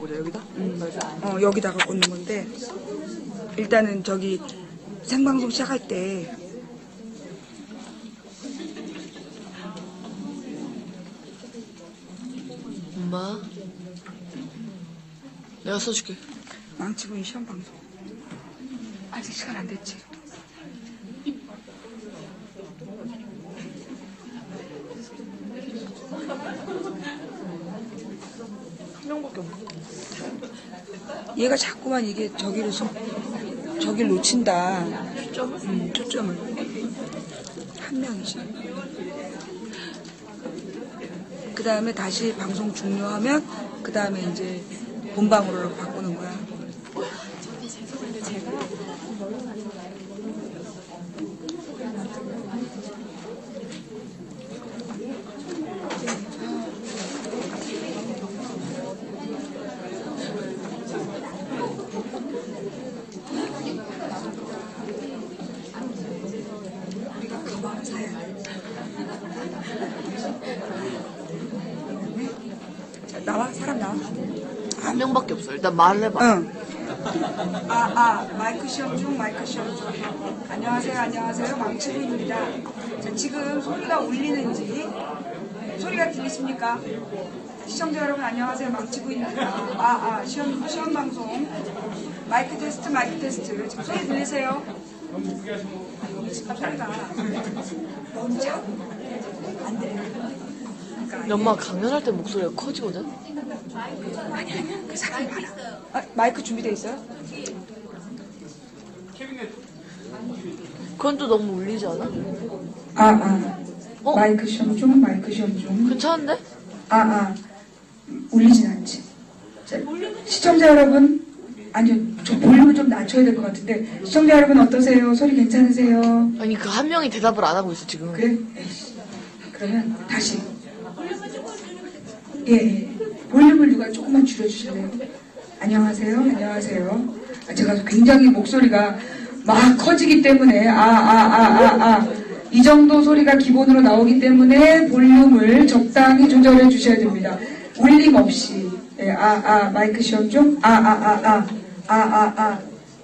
꽂아 여기다? 여기다가 꽂는 건데 일단은 저기 생방송 시작할 때 엄마 내가 써줄게. 망치부인 시험 방송 아직 시간 안 됐지. 한 명밖에 없네. 얘가 자꾸만 이게 저기를 놓친다. 초점을? 초점을. 한 명이지. 그 다음에 다시 방송 종료하면 그 다음에 이제 본방으로 바꾸는 거야. 죄송한데 제가 우리가 가방을 사야 돼. 자, 나와? 사람 나와? 한 명밖에 없어. 일단 말을 해봐. 응. 마이크 시험 중. 안녕하세요. 망치부입니다. 자, 지금 소리가 울리는지, 소리가 들리십니까? 시청자 여러분, 안녕하세요. 망치부입니다. 시험 방송. 마이크 테스트. 지금 소리 들리세요? 지금 소리가 너무 안 들려요. 그러니까 엄마 강연할 때 목소리가 커지거든? 아니야. 그 사람이 많아. 마이크 준비돼 있어요? 그건 또 너무 울리지 않아? 어? 마이크 시험 중. 괜찮은데? 울리진 않지. 자, 시청자 여러분, 아니요, 저 볼륨을 좀 낮춰야 될 것 같은데, 시청자 여러분 어떠세요? 소리 괜찮으세요? 아니 그 한 명이 대답을 안 하고 있어 지금. 그래? 에이씨. 그러면 다시. 예. 볼륨을 누가 조금만 줄여주실래요? 안녕하세요. 제가 굉장히 목소리가 막 커지기 때문에, 이 정도 소리가 기본으로 나오기 때문에 볼륨을 적당히 조절해 주셔야 됩니다. 울림 없이. 예, 마이크 시험 중.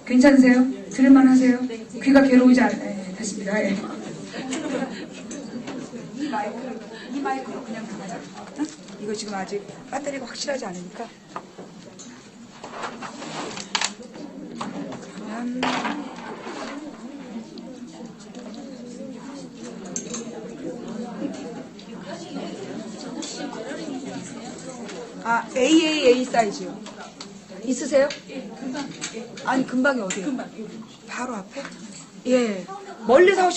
괜찮으세요? 들을만 하세요? 귀가 괴로우지 않아요? 예, 됐습니다. 예. 이 마이크로 그냥 나가자. 응? 이거 지금 아직 배터리가 확실하지 않으니까. 그러면 AAA 사이즈요. 있으세요? 아니 금방이 어디요? 금방 여기. 바로 앞에? 예. 멀리 가서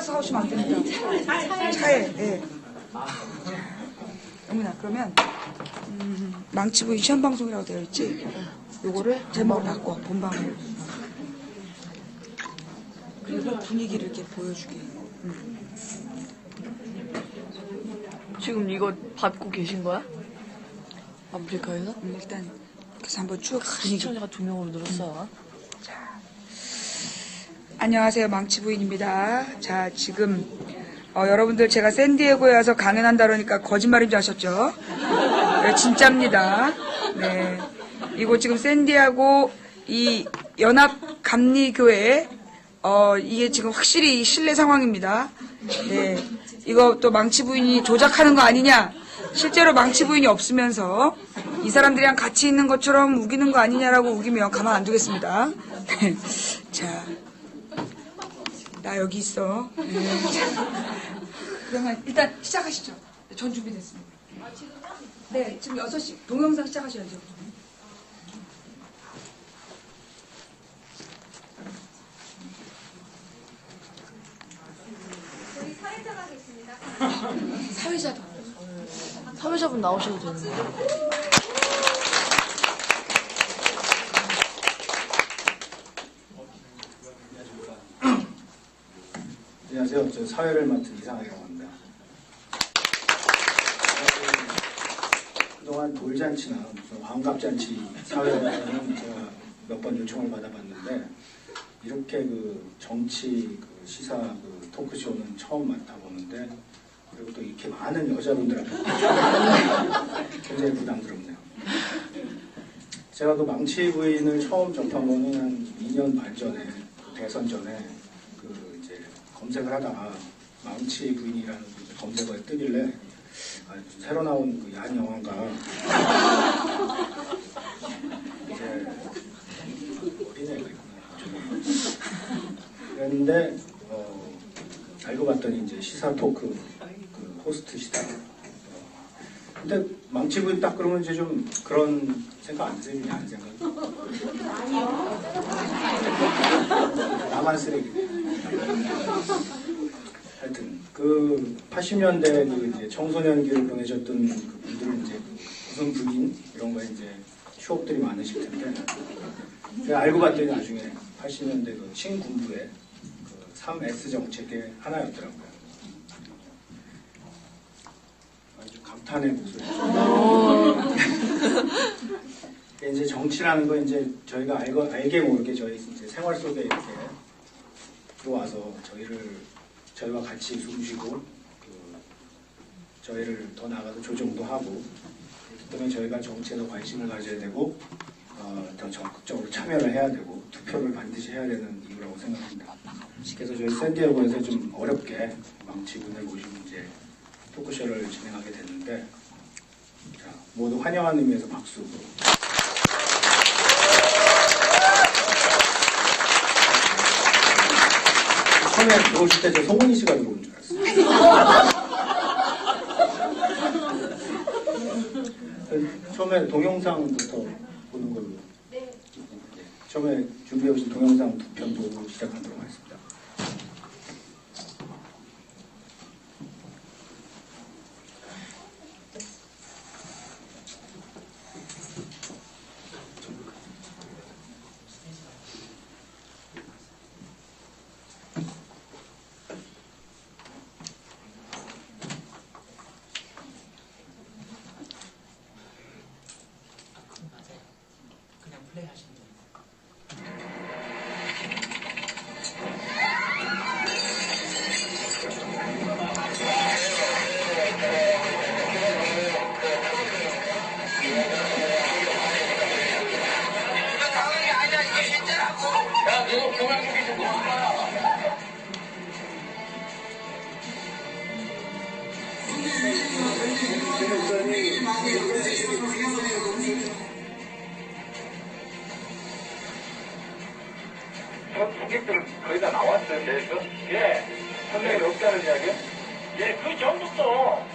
사오시면 안 됩니다. 차에. 예. 영민아, 그러면 망치부인 시험 방송이라고 되어 있지? 요거를 제목을 바꿔. 본방을. 그리고 분위기를 이렇게 보여주게. 지금 이거 받고 계신 거야? 아프리카에서? 일단 그래서 한번 쭉 분위기. 시청자가 2명으로 늘었어. 안녕하세요. 망치부인입니다. 자, 지금 여러분들 제가 샌디에고에 와서 강연한다 그러니까 거짓말인 줄 아셨죠? 네, 진짜입니다. 네, 이곳 지금 샌디에고 이 연합감리교회 이게 지금 확실히 실내 상황입니다. 네, 이거 또 망치부인이 조작하는 거 아니냐? 실제로 망치부인이 없으면서 이 사람들이랑 같이 있는 것처럼 우기는 거 아니냐라고 우기면 가만 안 두겠습니다. 네, 자. 나 여기 있어. 네. 그러면 일단 시작하시죠. 전 준비됐습니다. 네, 지금 6시 동영상 시작하셔야죠. 저희 사회자가 계십니다. 사회자분 나오셔도 되는데. 안녕하세요. 저 사회를 맡은 이상하라고 합니다. 그동안 돌잔치나 무슨 환갑잔치 사회는 제가 몇 번 요청을 받아봤는데 이렇게 그 정치 그 시사 그 토크쇼는 처음 맡아보는데 그리고 또 이렇게 많은 여자분들 앞에 굉장히 부담스럽네요. 제가 그 망치 부인을 처음 접한 거는 한 2년 반 전에 대선 전에 그 이제 검색을 하다가 망치 부인이라는 그 검색어에 뜨길래 새로 나온 그 야한 영화인가 이제 어린애가 있구나 그랬는데 알고 봤더니 이제 시사 토크 그 호스트시다. 근데 망치 부인 딱 그러면 이제 좀 그런 생각 안 드세요? 야한 생각? 나만 쓰레기. 하여튼 그 80년대 그 이제 청소년기를 보내셨던 그 분들은 이제 무슨 부인 이런 거에 이제 추억들이 많으실 텐데 제가 알고 봤더니 나중에 80년대 그 친군부의 그 3S 정책의 하나였더라고요. 아주 감탄의 목소리죠. 이제 정치라는 거 이제 저희가 알게 모르게 저희 이제 생활 속에 이렇게 들어와서 저희와 같이 숨쉬고 저희를 더 나아가서 조정도 하고 그렇기 때문에 저희가 정치에 더 관심을 가져야 되고 더 적극적으로 참여를 해야 되고 투표를 반드시 해야 되는 이유라고 생각합니다. 그래서 저희 샌디에고에서 좀 어렵게 망치군을 모시고 이제 토크쇼를 진행하게 됐는데 자, 모두 환영하는 의미에서 박수. 처음에 들어오실 때 저 송은이 씨가 들어온 줄 알았어요. 처음에 동영상부터 보는 걸로. 네. 처음에 준비해 오신 동영상 두 편 보고 시작하도록 하겠습니다. 관객들은 거의 다 나왔어요, 계속? 예. 선생님이 없다는 이야기요? 예, 그 전부터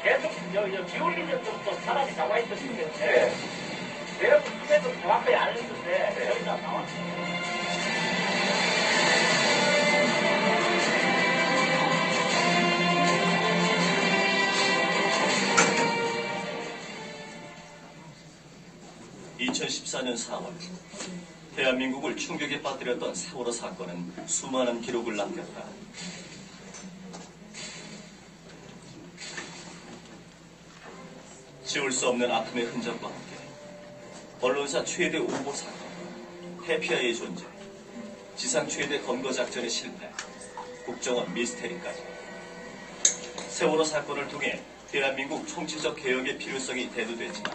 계속 기울기 전부터 사람이 나와 있었기 때문에 내가 그때도 정확하게 안 했는데 거의 다 나왔어요. (2014년 4월) 대한민국을 충격에 빠뜨렸던 세월호 사건은 수많은 기록을 남겼다. 지울 수 없는 아픔의 흔적과 함께 언론사 최대 오보 사건, 해피아이의 존재, 지상 최대 검거작전의 실패, 국정원 미스테리까지 세월호 사건을 통해 대한민국 총체적 개혁의 필요성이 대두됐지만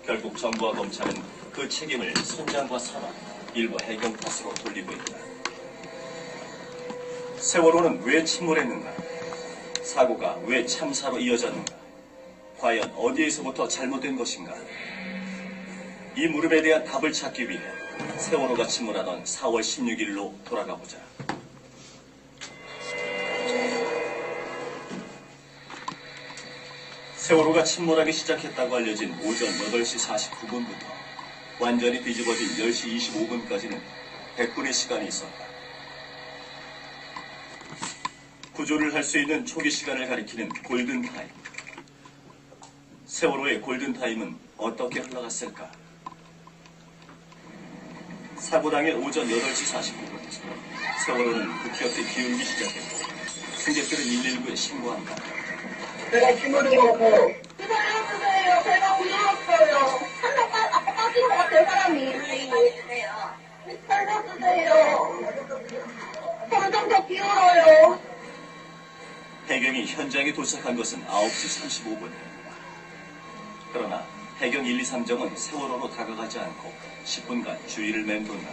결국 정부와 검찰은 그 책임을 선장과 산업, 일부 해경 탓으로 돌리고 있다. 세월호는 왜 침몰했는가? 사고가 왜 참사로 이어졌는가? 과연 어디에서부터 잘못된 것인가? 이 물음에 대한 답을 찾기 위해 세월호가 침몰하던 4월 16일로 돌아가 보자. 세월호가 침몰하기 시작했다고 알려진 오전 8시 49분부터 완전히 뒤집어진 10시 25분까지는 100분의 시간이 있었다. 구조를 할 수 있는 초기 시간을 가리키는 골든타임. 세월호의 골든타임은 어떻게 흘러갔을까? 사고 당일 오전 8시 49분 세월호는 급격히 기울기 시작했고 승객들은 119에 신고한다. 내가 침몰이라고. 살려주세요. 제가 울었어요. 앞에 빠진 것 같아요, 사람이. 살려주세요. 점점 더 기울어요. 해경이 현장에 도착한 것은 9시 35분. 그러나 해경 1, 2, 3정은 세월호로 다가가지 않고 10분간 주위를 맴돈다.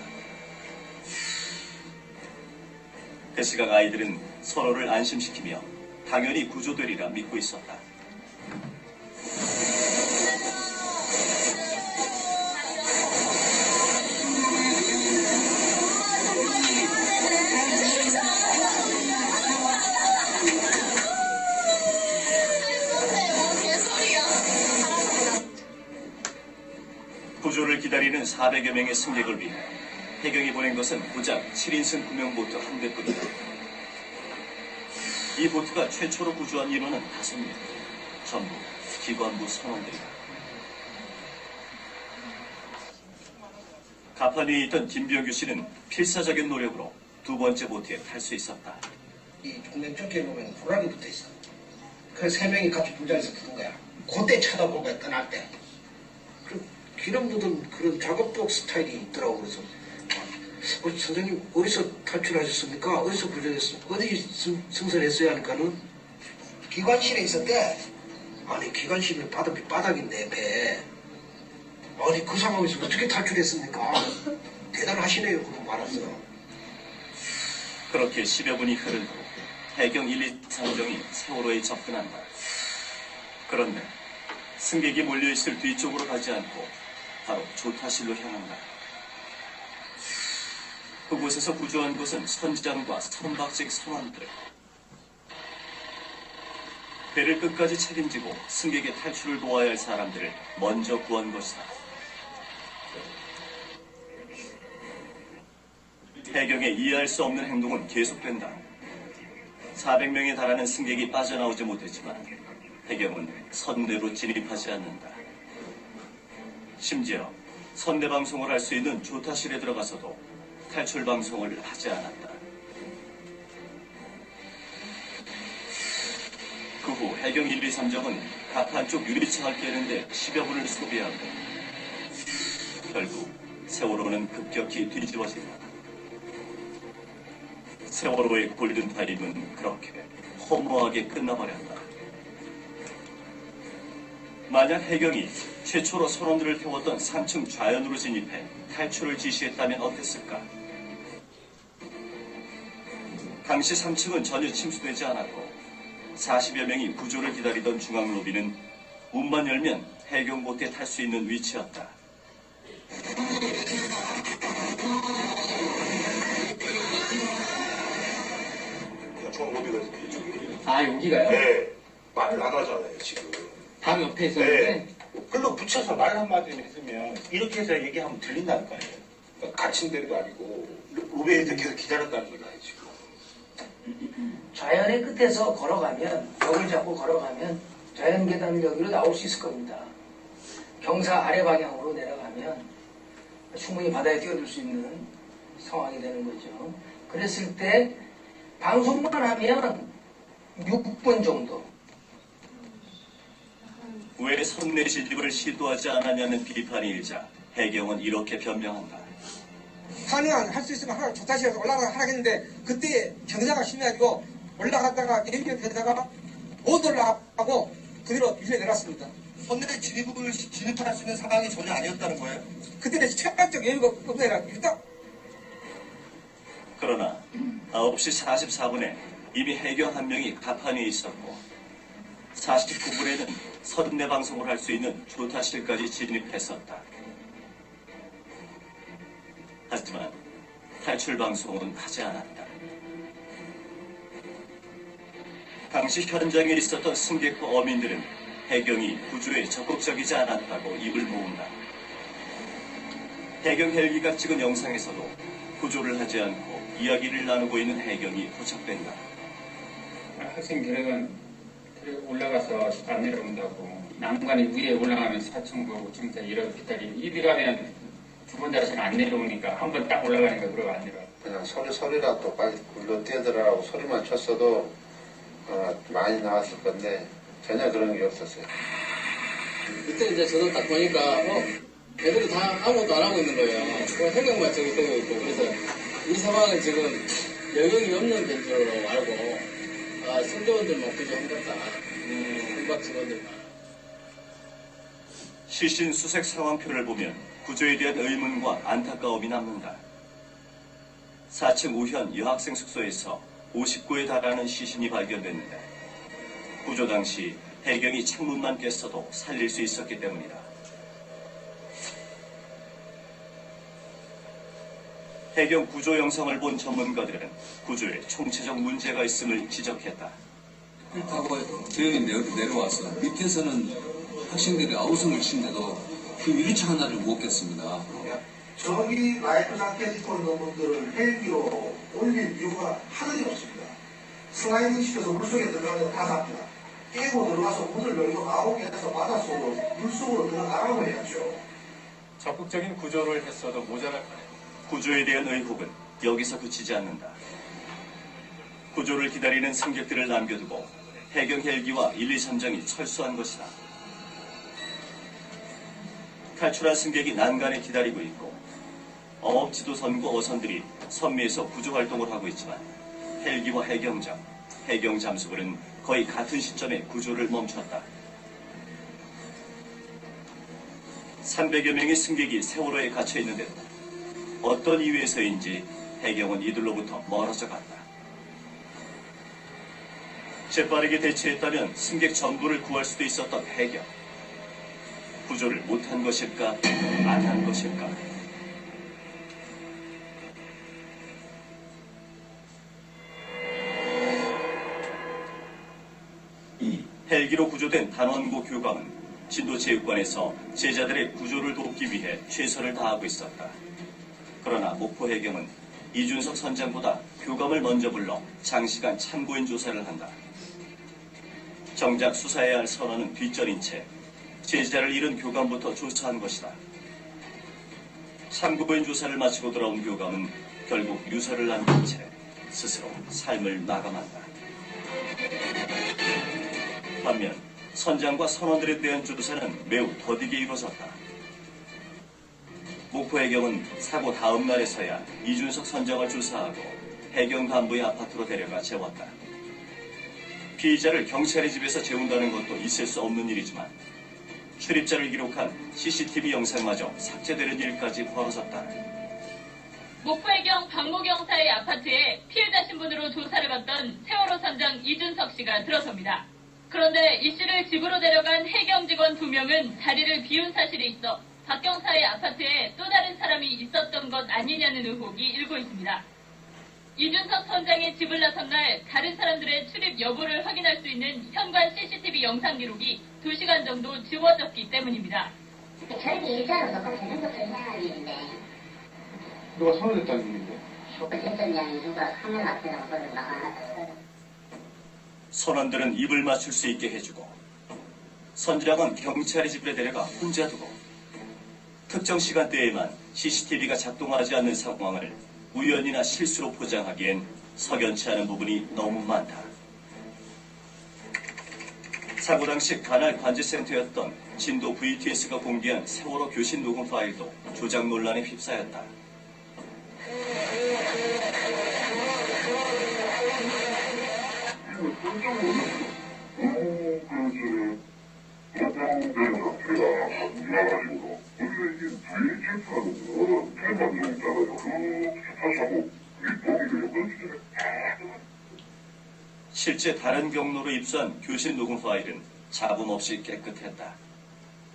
그 시각 아이들은 서로를 안심시키며 당연히 구조되리라 믿고 있었다. 구조를 기다리는 400여 명의 승객을 위해 해경이 보낸 것은 고작 7인승 구명 보트 한 대뿐이다. 이 보트가 최초로 구조한 인원은 5명, 전부 기관부 선원들이다. 가판위에 있던 김병규 씨는 필사적인 노력으로 두 번째 보트에 탈 수 있었다. 이 동맹쪽에 보면 호랑이 붙어 있어. 그 3명이 같이 분장해서 부른 거야. 그때 쳐다본 거야, 떠날 때. 기름 묻은 그런 작업복 스타일이 있더라고. 그래서 선생님 어디서 탈출하셨습니까? 어디서 구조했습니까? 어디 승선했어야 하니까는 기관실에 있었대. 아니 기관실은 바닥인데 배. 아니 그 상황에서 어떻게 탈출했습니까? 대단하시네요. 그런 말았어. 그렇게 10여 분이 흐른 후 해경 1, 2, 3정이 세월호에 접근한다. 그런데 승객이 몰려있을 뒤쪽으로 가지 않고 바로 조타실로 향한다. 그곳에서 구조한 것은 선장과 선박직 선원들. 배를 끝까지 책임지고 승객의 탈출을 도와야 할 사람들을 먼저 구한 것이다. 해경의 이해할 수 없는 행동은 계속된다. 400명에 달하는 승객이 빠져나오지 못했지만 해경은 선내로 진입하지 않는다. 심지어 선내 방송을 할 수 있는 조타실에 들어가서도 탈출 방송을 하지 않았다. 그 후 해경 1, 2, 3정은 각 한쪽 유리창을 깨는데 10여 분을 소비한다. 결국 세월호는 급격히 뒤집어진다. 세월호의 골든타임은 그렇게 허무하게 끝나버렸다. 만약 해경이 최초로 선원들을 태웠던 3층 좌연으로 진입해 탈출을 지시했다면 어땠을까? 당시 3층은 전혀 침수되지 않았고 40여 명이 구조를 기다리던 중앙 로비는 문만 열면 해경 보트에 탈 수 있는 위치였다. 중앙 로비가 이쪽이에요. 아, 여기가요? 네. 말을 안 하잖아요, 지금. 방 옆에 있었는데? 네. 글로 붙여서 말 한마디 했으면 이렇게 해서 얘기하면 들린다는 거 아니에요. 그러니까 갇힌 데도 아니고 로비에서 계속 기다렸다는 거잖아요, 지금. 자연의 끝에서 걸어가면, 벽을 잡고 걸어가면 자연 계단 여기로 나올 수 있을 겁니다. 경사 아래 방향으로 내려가면 충분히 바다에 뛰어들 수 있는 상황이 되는 거죠. 그랬을 때 방송만 하면 6분 정도. 왜 선내 진입을 시도하지 않았냐는 비판이 일자 해경은 이렇게 변명한다. 가능한 할 수 있으면 하나 조타실에서 올라가라 하라겠는데 그때 경사가 심해가지고 올라갔다가 내리면되다가 못 올라가고 그대로 밀려 내렸습니다. 선내 진입할 수 있는 상황이 전혀 아니었다는 거예요? 그때는 체력적 여유가 없네라 일단. 그러나 9시 44분에 이미 해경 한 명이 가판위에 있었고 49분에는 선내 방송을 할 수 있는 조타실까지 진입했었다. 하지만 탈출 방송은 하지 않았다. 당시 현장에 있었던 승객과 어민들은 해경이 구조에 적극적이지 않았다고 입을 모은다. 해경 헬기가 찍은 영상에서도 구조를 하지 않고 이야기를 나누고 있는 해경이 포착된다. 학생 데려간 올라가서 안 내려온다고 난간이 위에 올라가면 4층 보고 좀 더 이렇게 기다리고 이리 가면 두 번 다시 안 내려오니까 한 번 딱 올라가니까 그러고 안 내려와. 그냥 소리라도 빨리 굴러 뛰어들어라고 소리만 쳤어도 많이 나왔을 건데 전혀 그런 게 없었어요. 그때 이제 저도 딱 보니까 애들이 다 아무것도 안 하고 있는 거예요. 해경만 저기 되고 있고 그래서 이 상황은 지금 여경이 없는 벤처로 알고 승조원들만 구조한 거다. 국박 직원들만. 시신 수색 상황표를 보면 구조에 대한 의문과 안타까움이 남는다. 4층 우현 여학생 숙소에서 59에 달하는 시신이 발견됐는데 구조 당시 해경이 창문만 깼어도 살릴 수 있었기 때문이다. 해경 구조 영상을 본 전문가들은 구조에 총체적 문제가 있음을 지적했다. 타고 저기 내려와서 밑에서는 학생들이 아우성을 치는데도 그 유리창 하나를 못 깼습니다. 저기 라이프 자켓 입고 있는 분들을 헬기로 올릴 이유가 하늘이 없습니다. 슬라이딩 시켜서 물속에 들어가면 다 잡니다. 깨고 들어가서 문을 열고 나오게 해서 바닷속으로 물속으로 들어가라고 해야죠. 적극적인 구조를 했어도 모자랄 뻔했다. 구조에 대한 의혹은 여기서 그치지 않는다. 구조를 기다리는 승객들을 남겨두고 해경 헬기와 1, 2, 3장이 철수한 것이다. 탈출한 승객이 난간에 기다리고 있고 어업지도선과 어선들이 선미에서 구조 활동을 하고 있지만 헬기와 해경장, 해경 잠수부는 거의 같은 시점에 구조를 멈췄다. 300여 명의 승객이 세월호에 갇혀 있는데도 어떤 이유에서인지 해경은 이들로부터 멀어져 갔다. 재빠르게 대처했다면 승객 전부를 구할 수도 있었던 해경. 구조를 못한 것일까, 안 한 것일까? 헬기로 구조된 단원고 교감은 진도체육관에서 제자들의 구조를 돕기 위해 최선을 다하고 있었다. 그러나 목포 해경은 이준석 선장보다 교감을 먼저 불러 장시간 참고인 조사를 한다. 정작 수사해야 할 선원은 뒷전인 채 제자를 잃은 교감부터 조사한 것이다. 참고인 조사를 마치고 돌아온 교감은 결국 유서를 남긴 채 스스로 삶을 마감한다. 반면 선장과 선원들에 대한 조사는 매우 더디게 이루어졌다. 목포 해경은 사고 다음 날에서야 이준석 선장을 조사하고 해경 간부의 아파트로 데려가 재웠다. 피의자를 경찰의 집에서 재운다는 것도 있을 수 없는 일이지만 출입자를 기록한 CCTV 영상마저 삭제되는 일까지 벌어졌다. 목포해경 박모경사의 아파트에 피해자 신분으로 조사를 받던 세월호 선장 이준석 씨가 들어섭니다. 그런데 이 씨를 집으로 데려간 해경 직원 2명은 자리를 비운 사실이 있어 박 경사의 아파트에 또 다른 사람이 있었던 것 아니냐는 의혹이 일고 있습니다. 이준석 선장의 집을 나선 날 다른 사람들의 출입 여부를 확인할 수 있는 현관 CCTV 영상 기록이 2시간 정도 지워졌기 때문입니다. 저렇게 일자로 똑같이 되는 것도 이상한 일인데 누가 손을 댔다는 얘기인데? 실전장이 누가 카메라 앞에다가 그걸 막아놨어요. 선원들은 입을 맞출 수 있게 해주고 선장은 경찰의 집에 데려가 혼자 두고 특정 시간대에만 CCTV가 작동하지 않는 상황을 우연이나 실수로 포장하기엔 석연치 않은 부분이 너무 많다. 사고 당시 관할 관제센터였던 진도 VTS가 공개한 세월호 교신 녹음 파일도 조작 논란에 휩싸였다. 실제 다른 경로로 입수한 교신 녹음 파일은 잡음 없이 깨끗했다.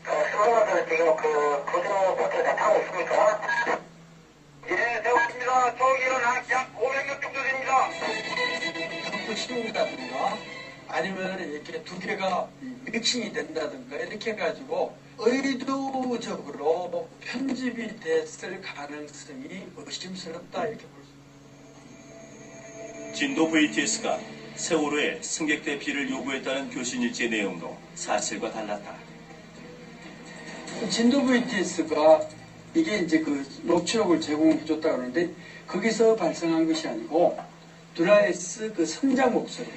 수험원들 지금 고등어 보트에 다 타고 있습니까? 예, 되었습니다. 저기는 약 500명 정도 됩니다. 또 치운다든가 아니면 이렇게 두 개가 믹싱이 된다든가 이렇게 해가지고 의도적으로 편집이 됐을 가능성이 의심스럽다 이렇게 볼 수 있습니다. 진도 VTS가 세월호에 승객 대피를 요구했다는 교신 일지의 내용도 사실과 달랐다. 진도 VTS가 이게 이제 그 녹취록을 제공해줬다 그러는데 거기서 발생한 것이 아니고 드라이스 그 선장 목소리.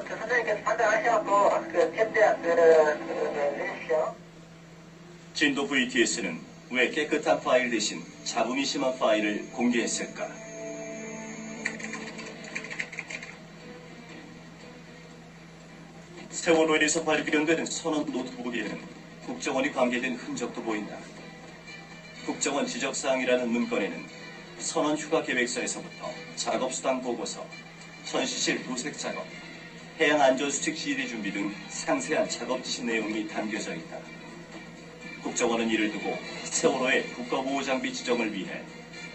선생님께서 판단하셔갖고 탭대 내주시죠. 진도 VTS는 왜 깨끗한 파일 대신 잡음이 심한 파일을 공개했을까? 세월호에서 발견된 선원 노트북에는 국정원이 관계된 흔적도 보인다. 국정원 지적사항이라는 문건에는 선원 휴가 계획서에서부터 작업수당 보고서, 전시실 도색 작업, 해양안전수칙 시리 준비 등 상세한 작업 지시 내용이 담겨져 있다. 국정원은 이를 두고 세월호의 국가보호장비 지정을 위해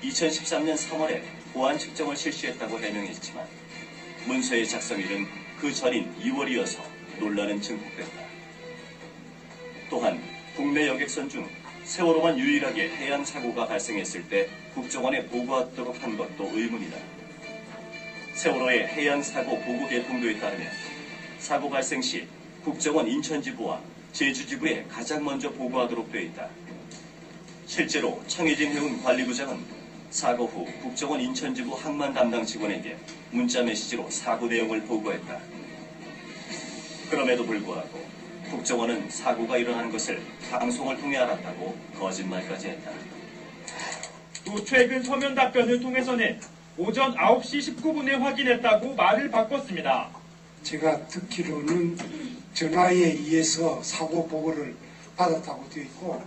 2013년 3월에 보안 측정을 실시했다고 해명했지만 문서의 작성일은 그 전인 2월이어서 논란은 증폭됐다. 또한 국내 여객선 중 세월호만 유일하게 해양 사고가 발생했을 때 국정원에 보고하도록 한 것도 의문이다. 세월호의 해양 사고 보고 계통도에 따르면 사고 발생 시 국정원 인천지부와 제주지부에 가장 먼저 보고하도록 되어 있다. 실제로 청해진 해운 관리부장은 사고 후 국정원 인천지부 항만 담당 직원에게 문자 메시지로 사고 내용을 보고했다. 그럼에도 불구하고 국정원은 사고가 일어난 것을 방송을 통해 알았다고 거짓말까지 했다. 또 최근 서면 답변을 통해서는 오전 9시 19분에 확인했다고 말을 바꿨습니다. 제가 듣기로는 전화에 의해서 사고 보고를 받았다고 되어 있고,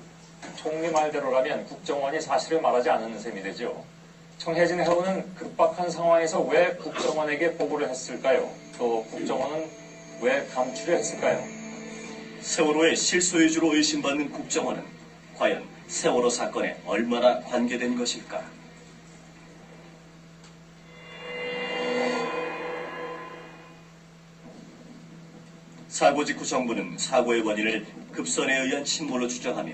총리 말대로라면 국정원이 사실을 말하지 않는 셈이 되죠. 청해진 해운은 급박한 상황에서 왜 국정원에게 보고를 했을까요? 또 국정원은 왜 감추려 했을까요? 세월호의 실소유주로 의심받는 국정원은 과연 세월호 사건에 얼마나 관계된 것일까? 사고 직후 정부는 사고의 원인을 급선에 의한 침몰로 추정하며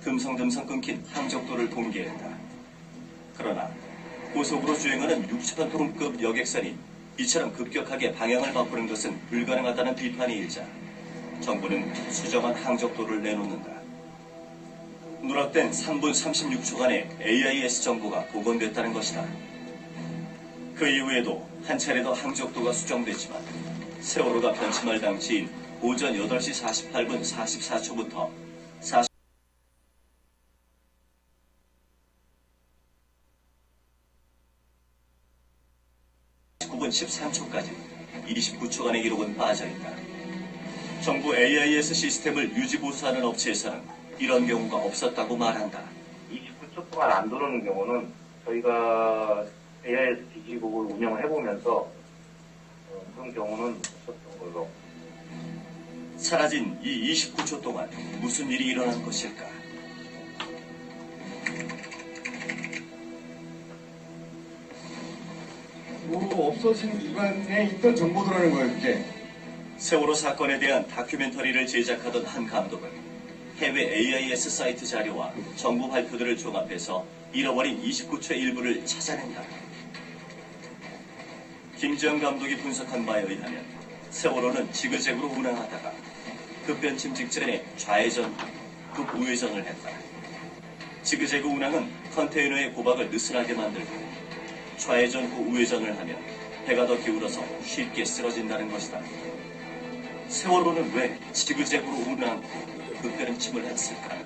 듬성듬성 끊긴 항적도를 공개했다. 그러나 고속으로 주행하는 6,000톤급 여객선이 이처럼 급격하게 방향을 바꾸는 것은 불가능하다는 비판이 일자 정부는 수정한 항적도를 내놓는다. 누락된 3분 36초간의 AIS 정보가 복원됐다는 것이다. 그 이후에도 한 차례 더 항적도가 수정됐지만 세월호가 변침할 당시인 오전 8시 48분 44초부터 49분 13초까지 29초간의 기록은 빠져있다. 정부 AIS 시스템을 유지보수하는 업체에서는 이런 경우가 없었다고 말한다. 29초 동안 안 들어오는 경우는 저희가 AIS 기기국을 운영을 해보면서 그런 경우는 없었던 걸로. 사라진 이 29초 동안 무슨 일이 일어난 것일까? 없어진 기관에 있던 정보들하는 거예요, 그게. 세월호 사건에 대한 다큐멘터리를 제작하던 한 감독은 해외 AIS 사이트 자료와 정부 발표들을 종합해서 잃어버린 29초의 일부를 찾아낸다. 김지영 감독이 분석한 바에 의하면 세월호는 지그재그로 운항하다가 급변침 직전에 좌회전, 급우회전을 했다. 지그재그 운항은 컨테이너의 고박을 느슨하게 만들고 좌회전 후 우회전을 하면 배가 더 기울어서 쉽게 쓰러진다는 것이다. 세월호는 왜 지그재그로 운항 후 급변침을 했을까?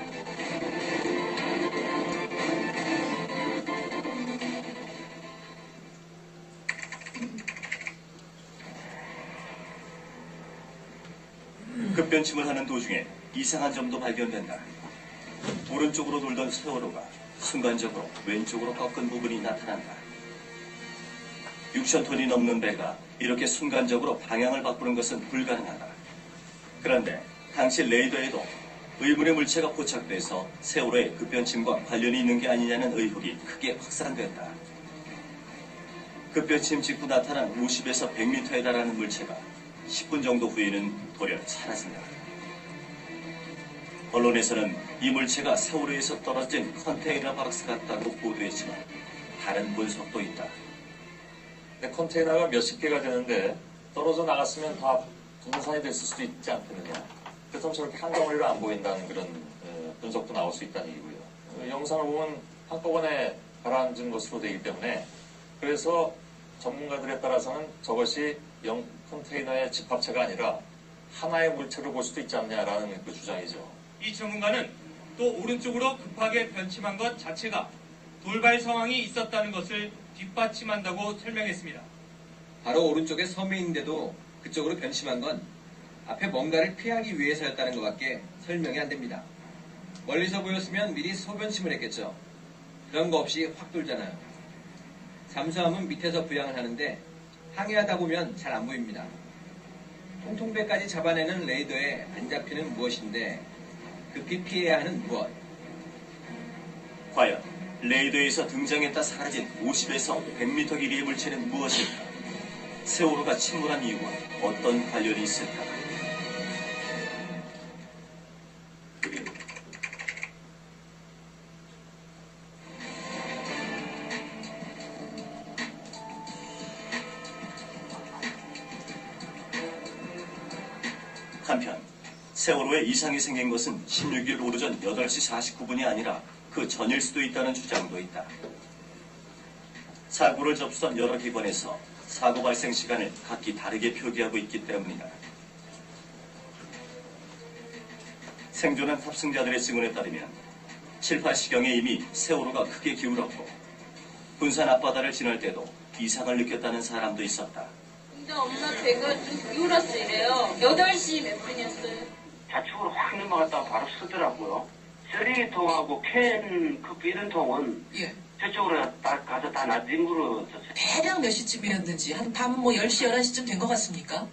급변침을 하는 도중에 이상한 점도 발견된다. 오른쪽으로 돌던 세월호가 순간적으로 왼쪽으로 꺾은 부분이 나타난다. 6,000톤이 넘는 배가 이렇게 순간적으로 방향을 바꾸는 것은 불가능하다. 그런데 당시 레이더에도 의문의 물체가 포착돼서 세월호의 급변침과 관련이 있는 게 아니냐는 의혹이 크게 확산됐다. 급변침 직후 나타난 50에서 100m에 달하는 물체가 10분 정도 후에는 돌연 사라진다. 언론에서는 이 물체가 세월호에서 떨어진 컨테이너 박스 같다고 보도했지만 다른 분석도 있다. 근데 컨테이너가 몇십 개가 되는데 떨어져 나갔으면 다 분산이 됐을 수도 있지 않겠느냐. 그래서 저렇게 한 덩어리로 안 보인다는 그런 분석도 나올 수 있다는 얘기고요. 영상을 보면 한꺼번에 가라앉은 것으로 되기 때문에 그래서 전문가들에 따라서는 저것이 컨테이너의 집합체가 아니라 하나의 물체로 볼 수도 있지 않냐라는 그 주장이죠. 이 전문가는 또 오른쪽으로 급하게 변침한 것 자체가 돌발 상황이 있었다는 것을 뒷받침한다고 설명했습니다. 바로 오른쪽에 섬에 있는데도 그쪽으로 변심한 건 앞에 뭔가를 피하기 위해서였다는 것밖에 설명이 안 됩니다. 멀리서 보였으면 미리 소변침을 했겠죠. 그런 거 없이 확 돌잖아요. 잠수함은 밑에서 부양을 하는데 항해하다 보면 잘 안 보입니다. 통통배까지 잡아내는 레이더에 안 잡히는 무엇인데 급히 피해야 하는 무엇? 과연 레이더에서 등장했다 사라진 50에서 100m 길이의 물체는 무엇일까? 세월호가 침몰한 이유와 어떤 관련이 있을까? 한편 세월호에 이상이 생긴 것은 16일 오전 8시 49분이 아니라 그 전일 수도 있다는 주장도 있다. 사고를 접수한 여러 기관에서 사고 발생 시간을 각기 다르게 표기하고 있기 때문이다. 생존한 탑승자들의 증언에 따르면 7, 8시경에 이미 세월호가 크게 기울었고 군산 앞바다를 지날 때도 이상을 느꼈다는 사람도 있었다. 근데 엄마 배가 좀 기울었어 이래요. 8시 몇 분이었어요. 좌측으로 확 넘어갔다가 바로 서더라고요. 쓰레기통하고 캔 그 비른 통은 저쪽으로 딱 가서 다 놔진 거로 대략 몇 시쯤이었는지 한 밤 뭐 10시, 11시쯤 된 것 같습니까?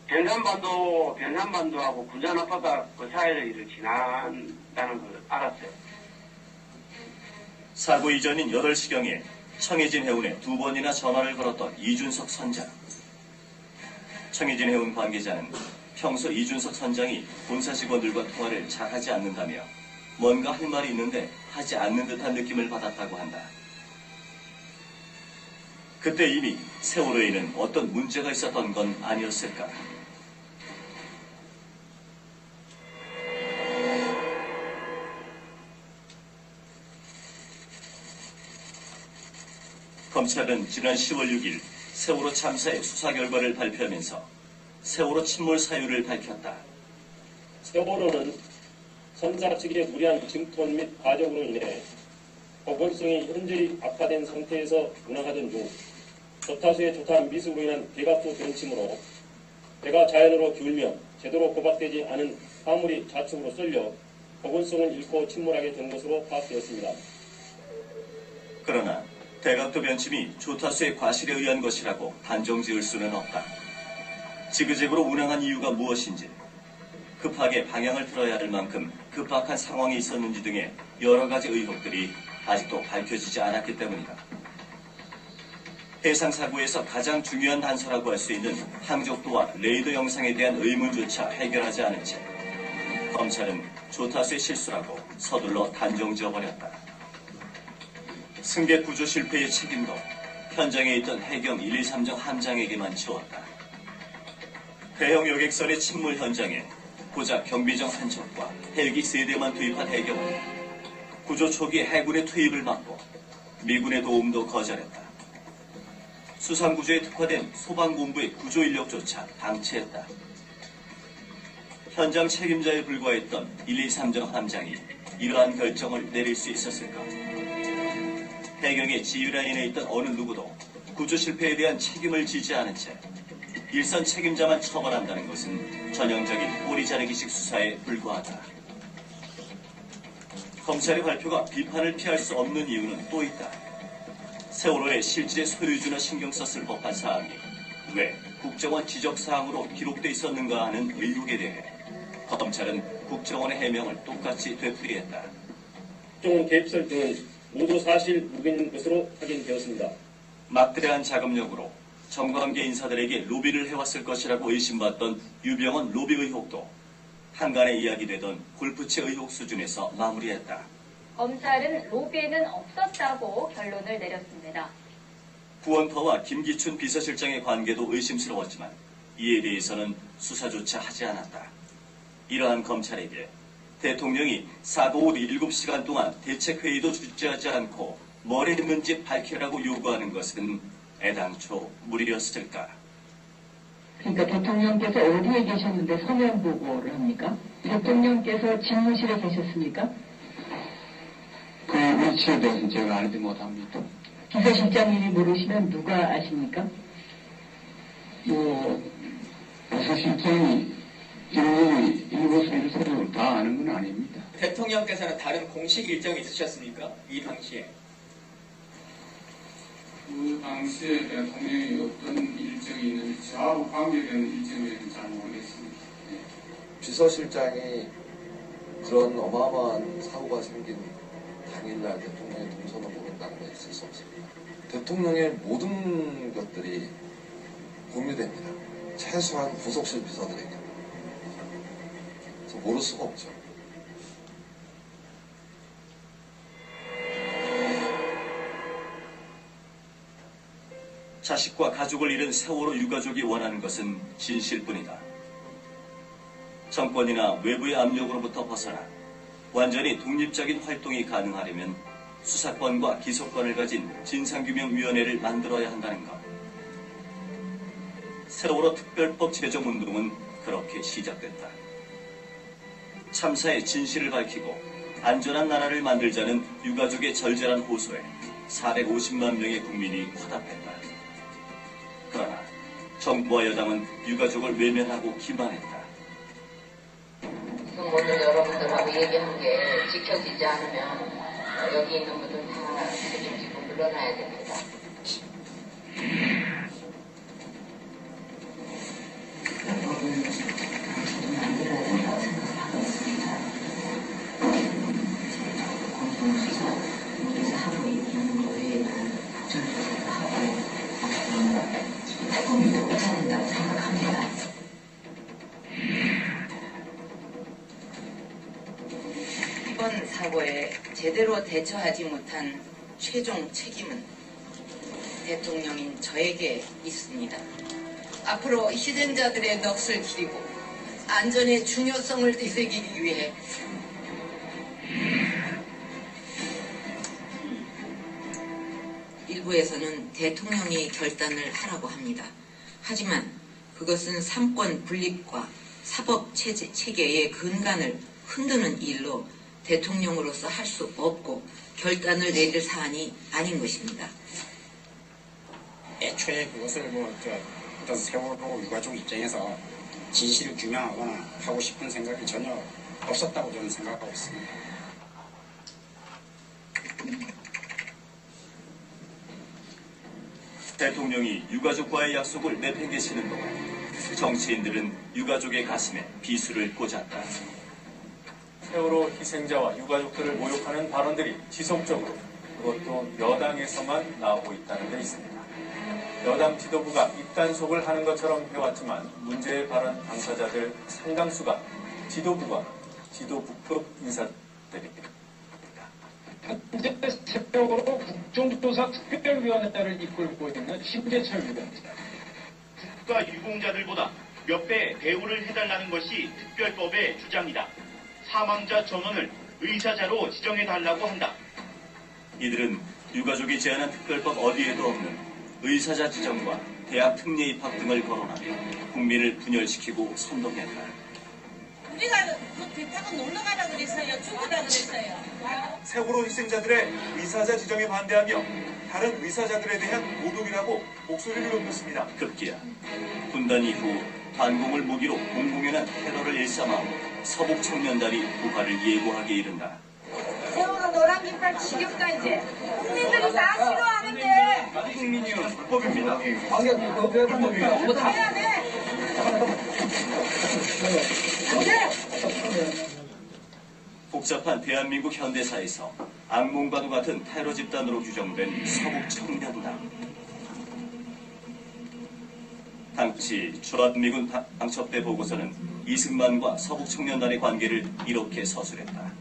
변산반도하고 군산 앞바다 그 사이를 지난다는 걸 알았어요. 사고 이전인 8시경에 청해진 해운에 2번이나 전화를 걸었던 이준석 선장. 청해진 해운 관계자는 평소 이준석 선장이 본사 직원들과 통화를 잘 하지 않는다며 뭔가 할 말이 있는데 하지 않는 듯한 느낌을 받았다고 한다. 그때 이미 세월호에는 어떤 문제가 있었던 건 아니었을까? 검찰은 지난 10월 6일 세월호 참사의 수사 결과를 발표하면서 세월호 침몰 사유를 밝혔다. 세월호는 선사 측의 무리한 증톤 및 과정으로 인해 보건성이 현저히 악화된 상태에서 운항하던 중 조타수의 조타한 미수로 인한 배갑수 변침으로 배가 자연으로 기울며 제대로 고박되지 않은 화물이 좌측으로 쏠려 보건성을 잃고 침몰하게 된 것으로 파악되었습니다. 그러나 대각도 변침이 조타수의 과실에 의한 것이라고 단정 지을 수는 없다. 지그재그로 운항한 이유가 무엇인지, 급하게 방향을 틀어야 할 만큼 급박한 상황이 있었는지 등의 여러 가지 의혹들이 아직도 밝혀지지 않았기 때문이다. 해상 사고에서 가장 중요한 단서라고 할 수 있는 항적도와 레이더 영상에 대한 의문조차 해결하지 않은 채 검찰은 조타수의 실수라고 서둘러 단정 지어버렸다. 승객 구조 실패의 책임도 현장에 있던 해경 123정 함장에게만 지웠다. 대형 여객선의 침몰 현장에 고작 경비정 한 척과 헬기 3대만 투입한 해경은 구조 초기 해군의 투입을 막고 미군의 도움도 거절했다. 수상구조에 특화된 소방본부의 구조 인력조차 방치했다. 현장 책임자에 불과했던 123정 함장이 이러한 결정을 내릴 수 있었을까? 해경의 지휘라인에 있던 어느 누구도 구조 실패에 대한 책임을 지지 않은 채 일선 책임자만 처벌한다는 것은 전형적인 꼬리 자르기식 수사에 불과하다. 검찰의 발표가 비판을 피할 수 없는 이유는 또 있다. 세월호의 실제 소유주나 신경 썼을 법한 사항이 왜 국정원 지적사항으로 기록돼 있었는가 하는 의혹에 대해 검찰은 국정원의 해명을 똑같이 되풀이했다. 국정원 개입설 등은 모두 사실 무근인 것으로 확인되었습니다. 막대한 자금력으로 정관계 인사들에게 로비를 해왔을 것이라고 의심받던 유병헌 로비 의혹도 한간에 이야기되던 골프채 의혹 수준에서 마무리했다. 검찰은 로비는 없었다고 결론을 내렸습니다. 구원파와 김기춘 비서실장의 관계도 의심스러웠지만 이에 대해서는 수사조차 하지 않았다. 이러한 검찰에게 대통령이 사고 후 7시간 동안 대책회의도 주재하지 않고 뭘 했는지 밝히라고 요구하는 것은 애당초 무리였을까? 그러니까 대통령께서 어디에 계셨는데 서면 보고를 합니까? 대통령께서 집무실에 계셨습니까? 그 위치에 대해서 제가 알지 못합니다. 비서실장님이 모르시면 누가 아십니까? 비서실장이 대통령께서는 다른 공식 일정이 있으셨습니까? 이 당시에. 그 당시에 대통령이 어떤 일정이 있는지 저하고 관계되는 일정을 잘 모르겠습니다. 비서실장이 그런 어마어마한 사고가 생긴 당일날 대통령의 동선을 모른다는 건 있을 수 없습니다. 대통령의 모든 것들이 공유됩니다. 최소한 부속실 비서들에게. 그래서 모를 수가 없죠. 자식과 가족을 잃은 세월호 유가족이 원하는 것은 진실뿐이다. 정권이나 외부의 압력으로부터 벗어나 완전히 독립적인 활동이 가능하려면 수사권과 기소권을 가진 진상규명위원회를 만들어야 한다는 것. 세월호 특별법 제정운동은 그렇게 시작됐다. 참사의 진실을 밝히고 안전한 나라를 만들자는 유가족의 절절한 호소에 450만 명의 국민이 화답했다. 그러나 정부와 여당은 유가족을 외면하고 기만했다. 오늘 여러분들하고 얘기한 게 지켜지지 않으면 여기 있는 분들 다 책임지고 물러나야 됩니다. 이번 사고에 제대로 대처하지 못한 최종 책임은 대통령인 저에게 있습니다. 앞으로 희생자들의 넋을 기리고 안전의 중요성을 되새기기 위해 일부에서는 대통령이 결단을 하라고 합니다. 하지만 그것은 삼권 분립과 사법 체계의 근간을 흔드는 일로 대통령으로서 할 수 없고 결단을 내릴 사안이 아닌 것입니다. 애초에 그것을 어떤 세월호 유가족 입장에서 진실을 규명하거나 하고 싶은 생각이 전혀 없었다고 저는 생각하고 있습니다. 대통령이 유가족과의 약속을 내팽개치는 동안 정치인들은 유가족의 가슴에 비수를 꽂았다. 세월호 희생자와 유가족들을 모욕하는 발언들이 지속적으로 그것도 여당에서만 나오고 있다는 데 있습니다. 여당 지도부가 입단속을 하는 것처럼 해왔지만 문제의 발언 당사자들 상당수가 지도부와 지도부급 인사들입니다. 현재 세월호 국정조사 특별위원회를 이끌고 있는 심재철 위원입니다. 국가 유공자들보다 몇 배 대우를 해달라는 것이 특별법의 주장이다. 사망자 전원을 의사자로 지정해달라고 한다. 이들은 유가족이 제안한 특별법 어디에도 없는 의사자 지정과 대학 특례 입학 등을 거론하며 국민을 분열시키고 선동했다. 우리가 그 대학은 놀러 가라 그랬어요. 죽으라 그랬어요. 세월호 희생자들의 의사자 지정에 반대하며 다른 의사자들에 대한 모독이라고 목소리를 높였습니다. 급기야 분단 이후 반공을 무기로 공공연한 테러를 일삼아 서북 청년단이 부활을 예고하게 이른다. 세월호 노란 깃발 지겹다 이제. 국민들이 다 싫어하는데. 국민이요 불법입니다. 불법입니다. 해야 돼. 안 돼. 복잡한 대한민국 현대사에서 악몽과도 같은 테러 집단으로 규정된 서북 청년단. 당시 주한미군 방첩대 보고서는 이승만과 서북 청년단의 관계를 이렇게 서술했다.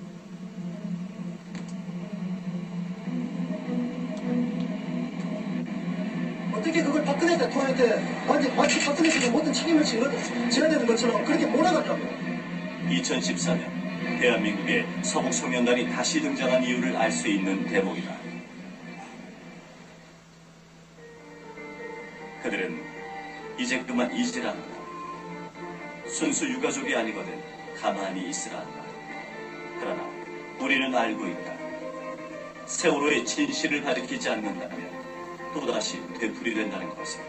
어떻게 그걸 박근혜 대통령한테 마치 박근혜 씨가 모든 책임을 져야 되는 것처럼 그렇게 몰아갔다고요. 2014년 대한민국에 서북 청년단이 다시 등장한 이유를 알 수 있는 대목이다. 그들은 이제 그만 잊으라는 거. 순수 유가족이 아니거든 가만히 있으라 한다. 그러나 우리는 알고 있다. 세월호의 진실을 가리키지 않는다면 또다시 되풀이된다는 것을.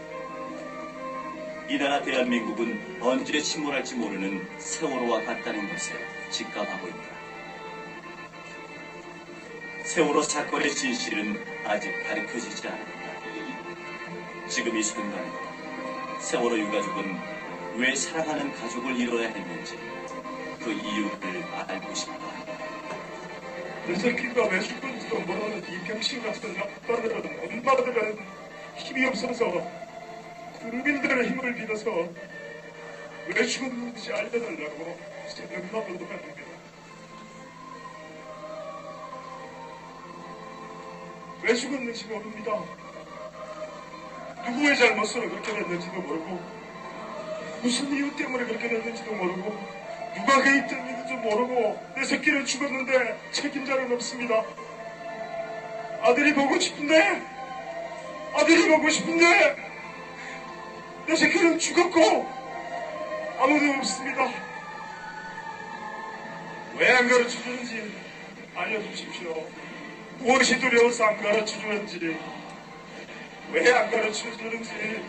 이 나라 대한민국은 언제 침몰할지 모르는 세월호와 같다는 것을 직감하고 있다. 세월호 사건의 진실은 아직 가르쳐지지 않았다. 지금 이 순간에 세월호 유가족은 왜 사랑하는 가족을 잃어야 했는지 그 이유를 알고 싶다. 내 새끼가 왜 죽은지도 모르는 이 병신 같은 아빠들은 엄마들은 힘이 없어서 국민들의 힘을 빌어서 왜 죽었는지 알려달라고 생각나보도 합니다. 왜 죽었는지 모릅니다. 누구의 잘못으로 그렇게 됐는지도 모르고 무슨 이유 때문에 그렇게 됐는지도 모르고 누가 개입됐는지도 모르고 내 새끼는 죽었는데 책임자는 없습니다. 아들이 보고 싶은데 내 새끼는 죽었고 아무도 없습니다. 왜 안 가르쳐주는지 알려주십시오. 무엇이 두려워서 안 가르쳐주는지, 왜 안 가르쳐주는지,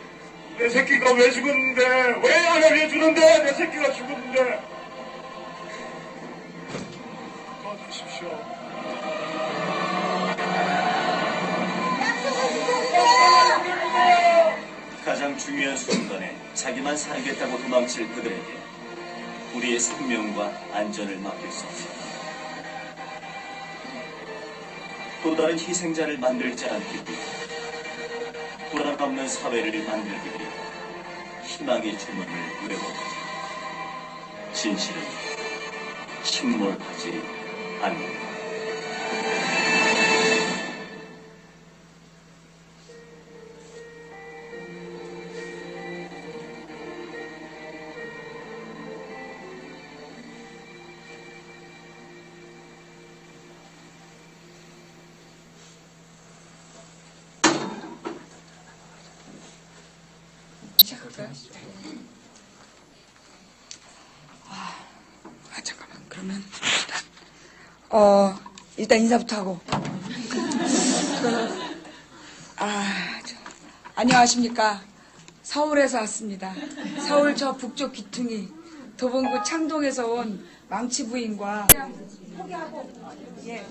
내 새끼가 왜 죽었는데, 왜 안 알려주는데, 내 새끼가 죽었는데, 도와주십시오. 가장 중요한 순간에 자기만 살겠다고 도망칠 그들에게 우리의 생명과 안전을 맡길 수 없다. 또 다른 희생자를 만들지 않기 위해 불안 없는 사회를 만들기 위해 희망의 주문을 외워보자. 진실은 침몰하지 않는다. 시작할까요? 잠깐만. 그러면 일단 인사부터 하고. 안녕하십니까. 서울에서 왔습니다. 서울 저 북쪽 귀퉁이 도봉구 창동에서 온 망치 부인과 그냥 포기하고 예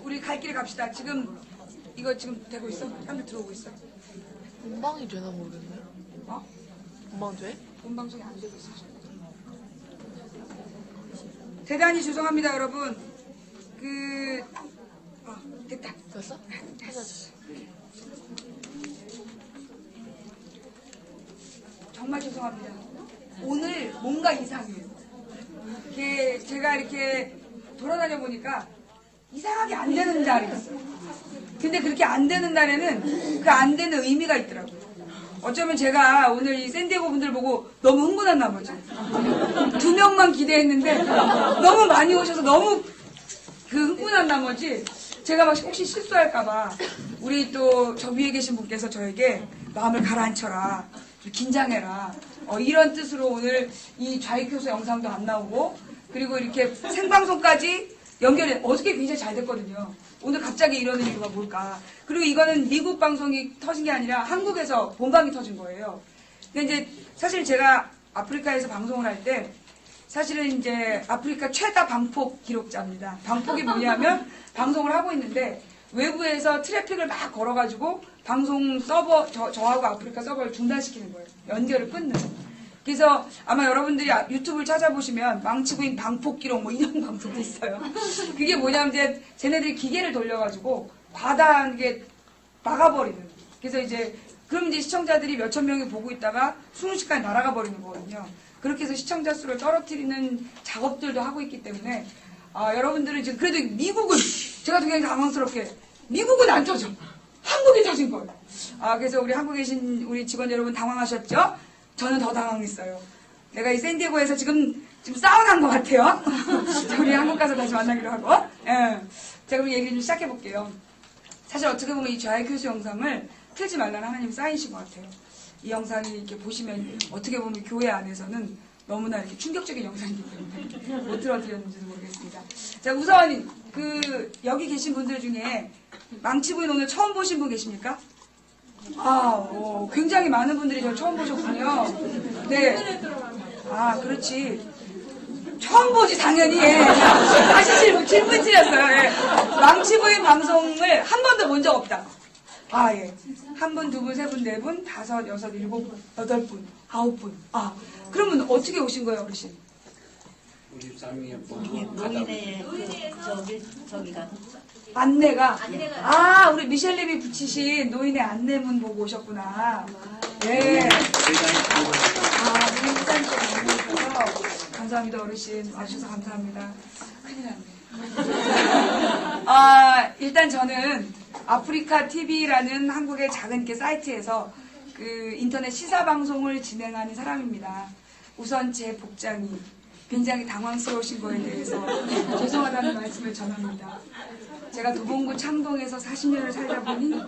우리 갈 길에 갑시다. 지금 이거 지금 되고 있어? 사람들 들어오고 있어. 본방이 되나 모르겠네. 본방 돼? 본방송이 안 되고 있어. 대단히 죄송합니다, 여러분. 됐다. 됐어? 정말 죄송합니다. 오늘 뭔가 이상해요. 제가 이렇게 돌아다녀 보니까 이상하게 안 되는 날이 있어요. 근데 그렇게 안 되는 날에는 그 안 되는 의미가 있더라고요. 어쩌면 제가 오늘 이 샌디에고 분들 보고 너무 흥분한 나머지 2명만 기대했는데 너무 많이 오셔서 너무 흥분한 나머지 제가 막 혹시 실수할까봐 우리 또 저 위에 계신 분께서 저에게 마음을 가라앉혀라, 좀 긴장해라, 이런 뜻으로 오늘 이 좌익교수 영상도 안 나오고 그리고 이렇게 생방송까지 연결해 어저께 굉장히 잘 됐거든요. 오늘 갑자기 이러는 이유가 뭘까? 그리고 이거는 미국 방송이 터진 게 아니라 한국에서 본방이 터진 거예요. 근데 이제 사실 제가 아프리카에서 방송을 할 때 사실은 이제 아프리카 최다 방폭 기록자입니다. 방폭이 뭐냐면 방송을 하고 있는데 외부에서 트래픽을 막 걸어가지고 방송 서버 저하고 아프리카 서버를 중단시키는 거예요. 연결을 끊는. 그래서 아마 여러분들이 유튜브를 찾아보시면 망치부인 방폭 기록 뭐 이런 방송도 있어요. 그게 뭐냐면 이제 쟤네들이 기계를 돌려가지고 과다하게 막아버리는. 그래서 이제 그럼 이제 시청자들이 몇천 명이 보고 있다가 순식간에 날아가 버리는 거거든요. 그렇게 해서 시청자 수를 떨어뜨리는 작업들도 하고 있기 때문에 여러분들은 지금 그래도 미국은 제가 굉장히 당황스럽게 미국은 안 터져. 한국이 터진 거예요. 그래서 우리 한국에 계신 우리 직원 여러분 당황하셨죠? 저는 더 당황했어요. 내가 이 샌디에고에서 지금 싸워난 것 같아요. 우리 한국 가서 다시 만나기로 하고. 예. 자, 그럼 얘기 좀 시작해 볼게요. 사실 어떻게 보면 이 좌익교수 영상을 틀지 말라는 하나님 사인이신 것 같아요. 이 영상이 이렇게 보시면 어떻게 보면 교회 안에서는 너무나 이렇게 충격적인 영상이기 때문에 못 틀어드렸는지도 모르겠습니다. 자, 우선 여기 계신 분들 중에 망치부인 오늘 처음 보신 분 계십니까? 굉장히 많은 분들이 저 처음 보셨군요. 네. 그렇지. 처음 보지 당연히. 예. 다시 질문 드렸어요. 예. 망치부인 방송을 한 번도 본 적 없다. 아 예. 한 분, 두 분, 세 분, 네 분, 다섯, 여섯, 일곱, 여덟 분, 아홉 분. 아 그러면 어떻게 오신 거예요, 어르신? 저기가 안내가 아 우리 미셸님이 붙이신 노인의 안내문 보고 오셨구나. 예. 아 우리 일단 감사합니다 어르신 와주셔서 감사합니다. 큰일 났네. 아 일단 저는 아프리카 TV라는 한국의 작은 이렇게 사이트에서 그 인터넷 시사 방송을 진행하는 사람입니다. 우선 제 복장이 굉장히 당황스러우신 거에 대해서 죄송하다는 말씀을 전합니다. 제가 도봉구 창동에서 40년을 살다 보니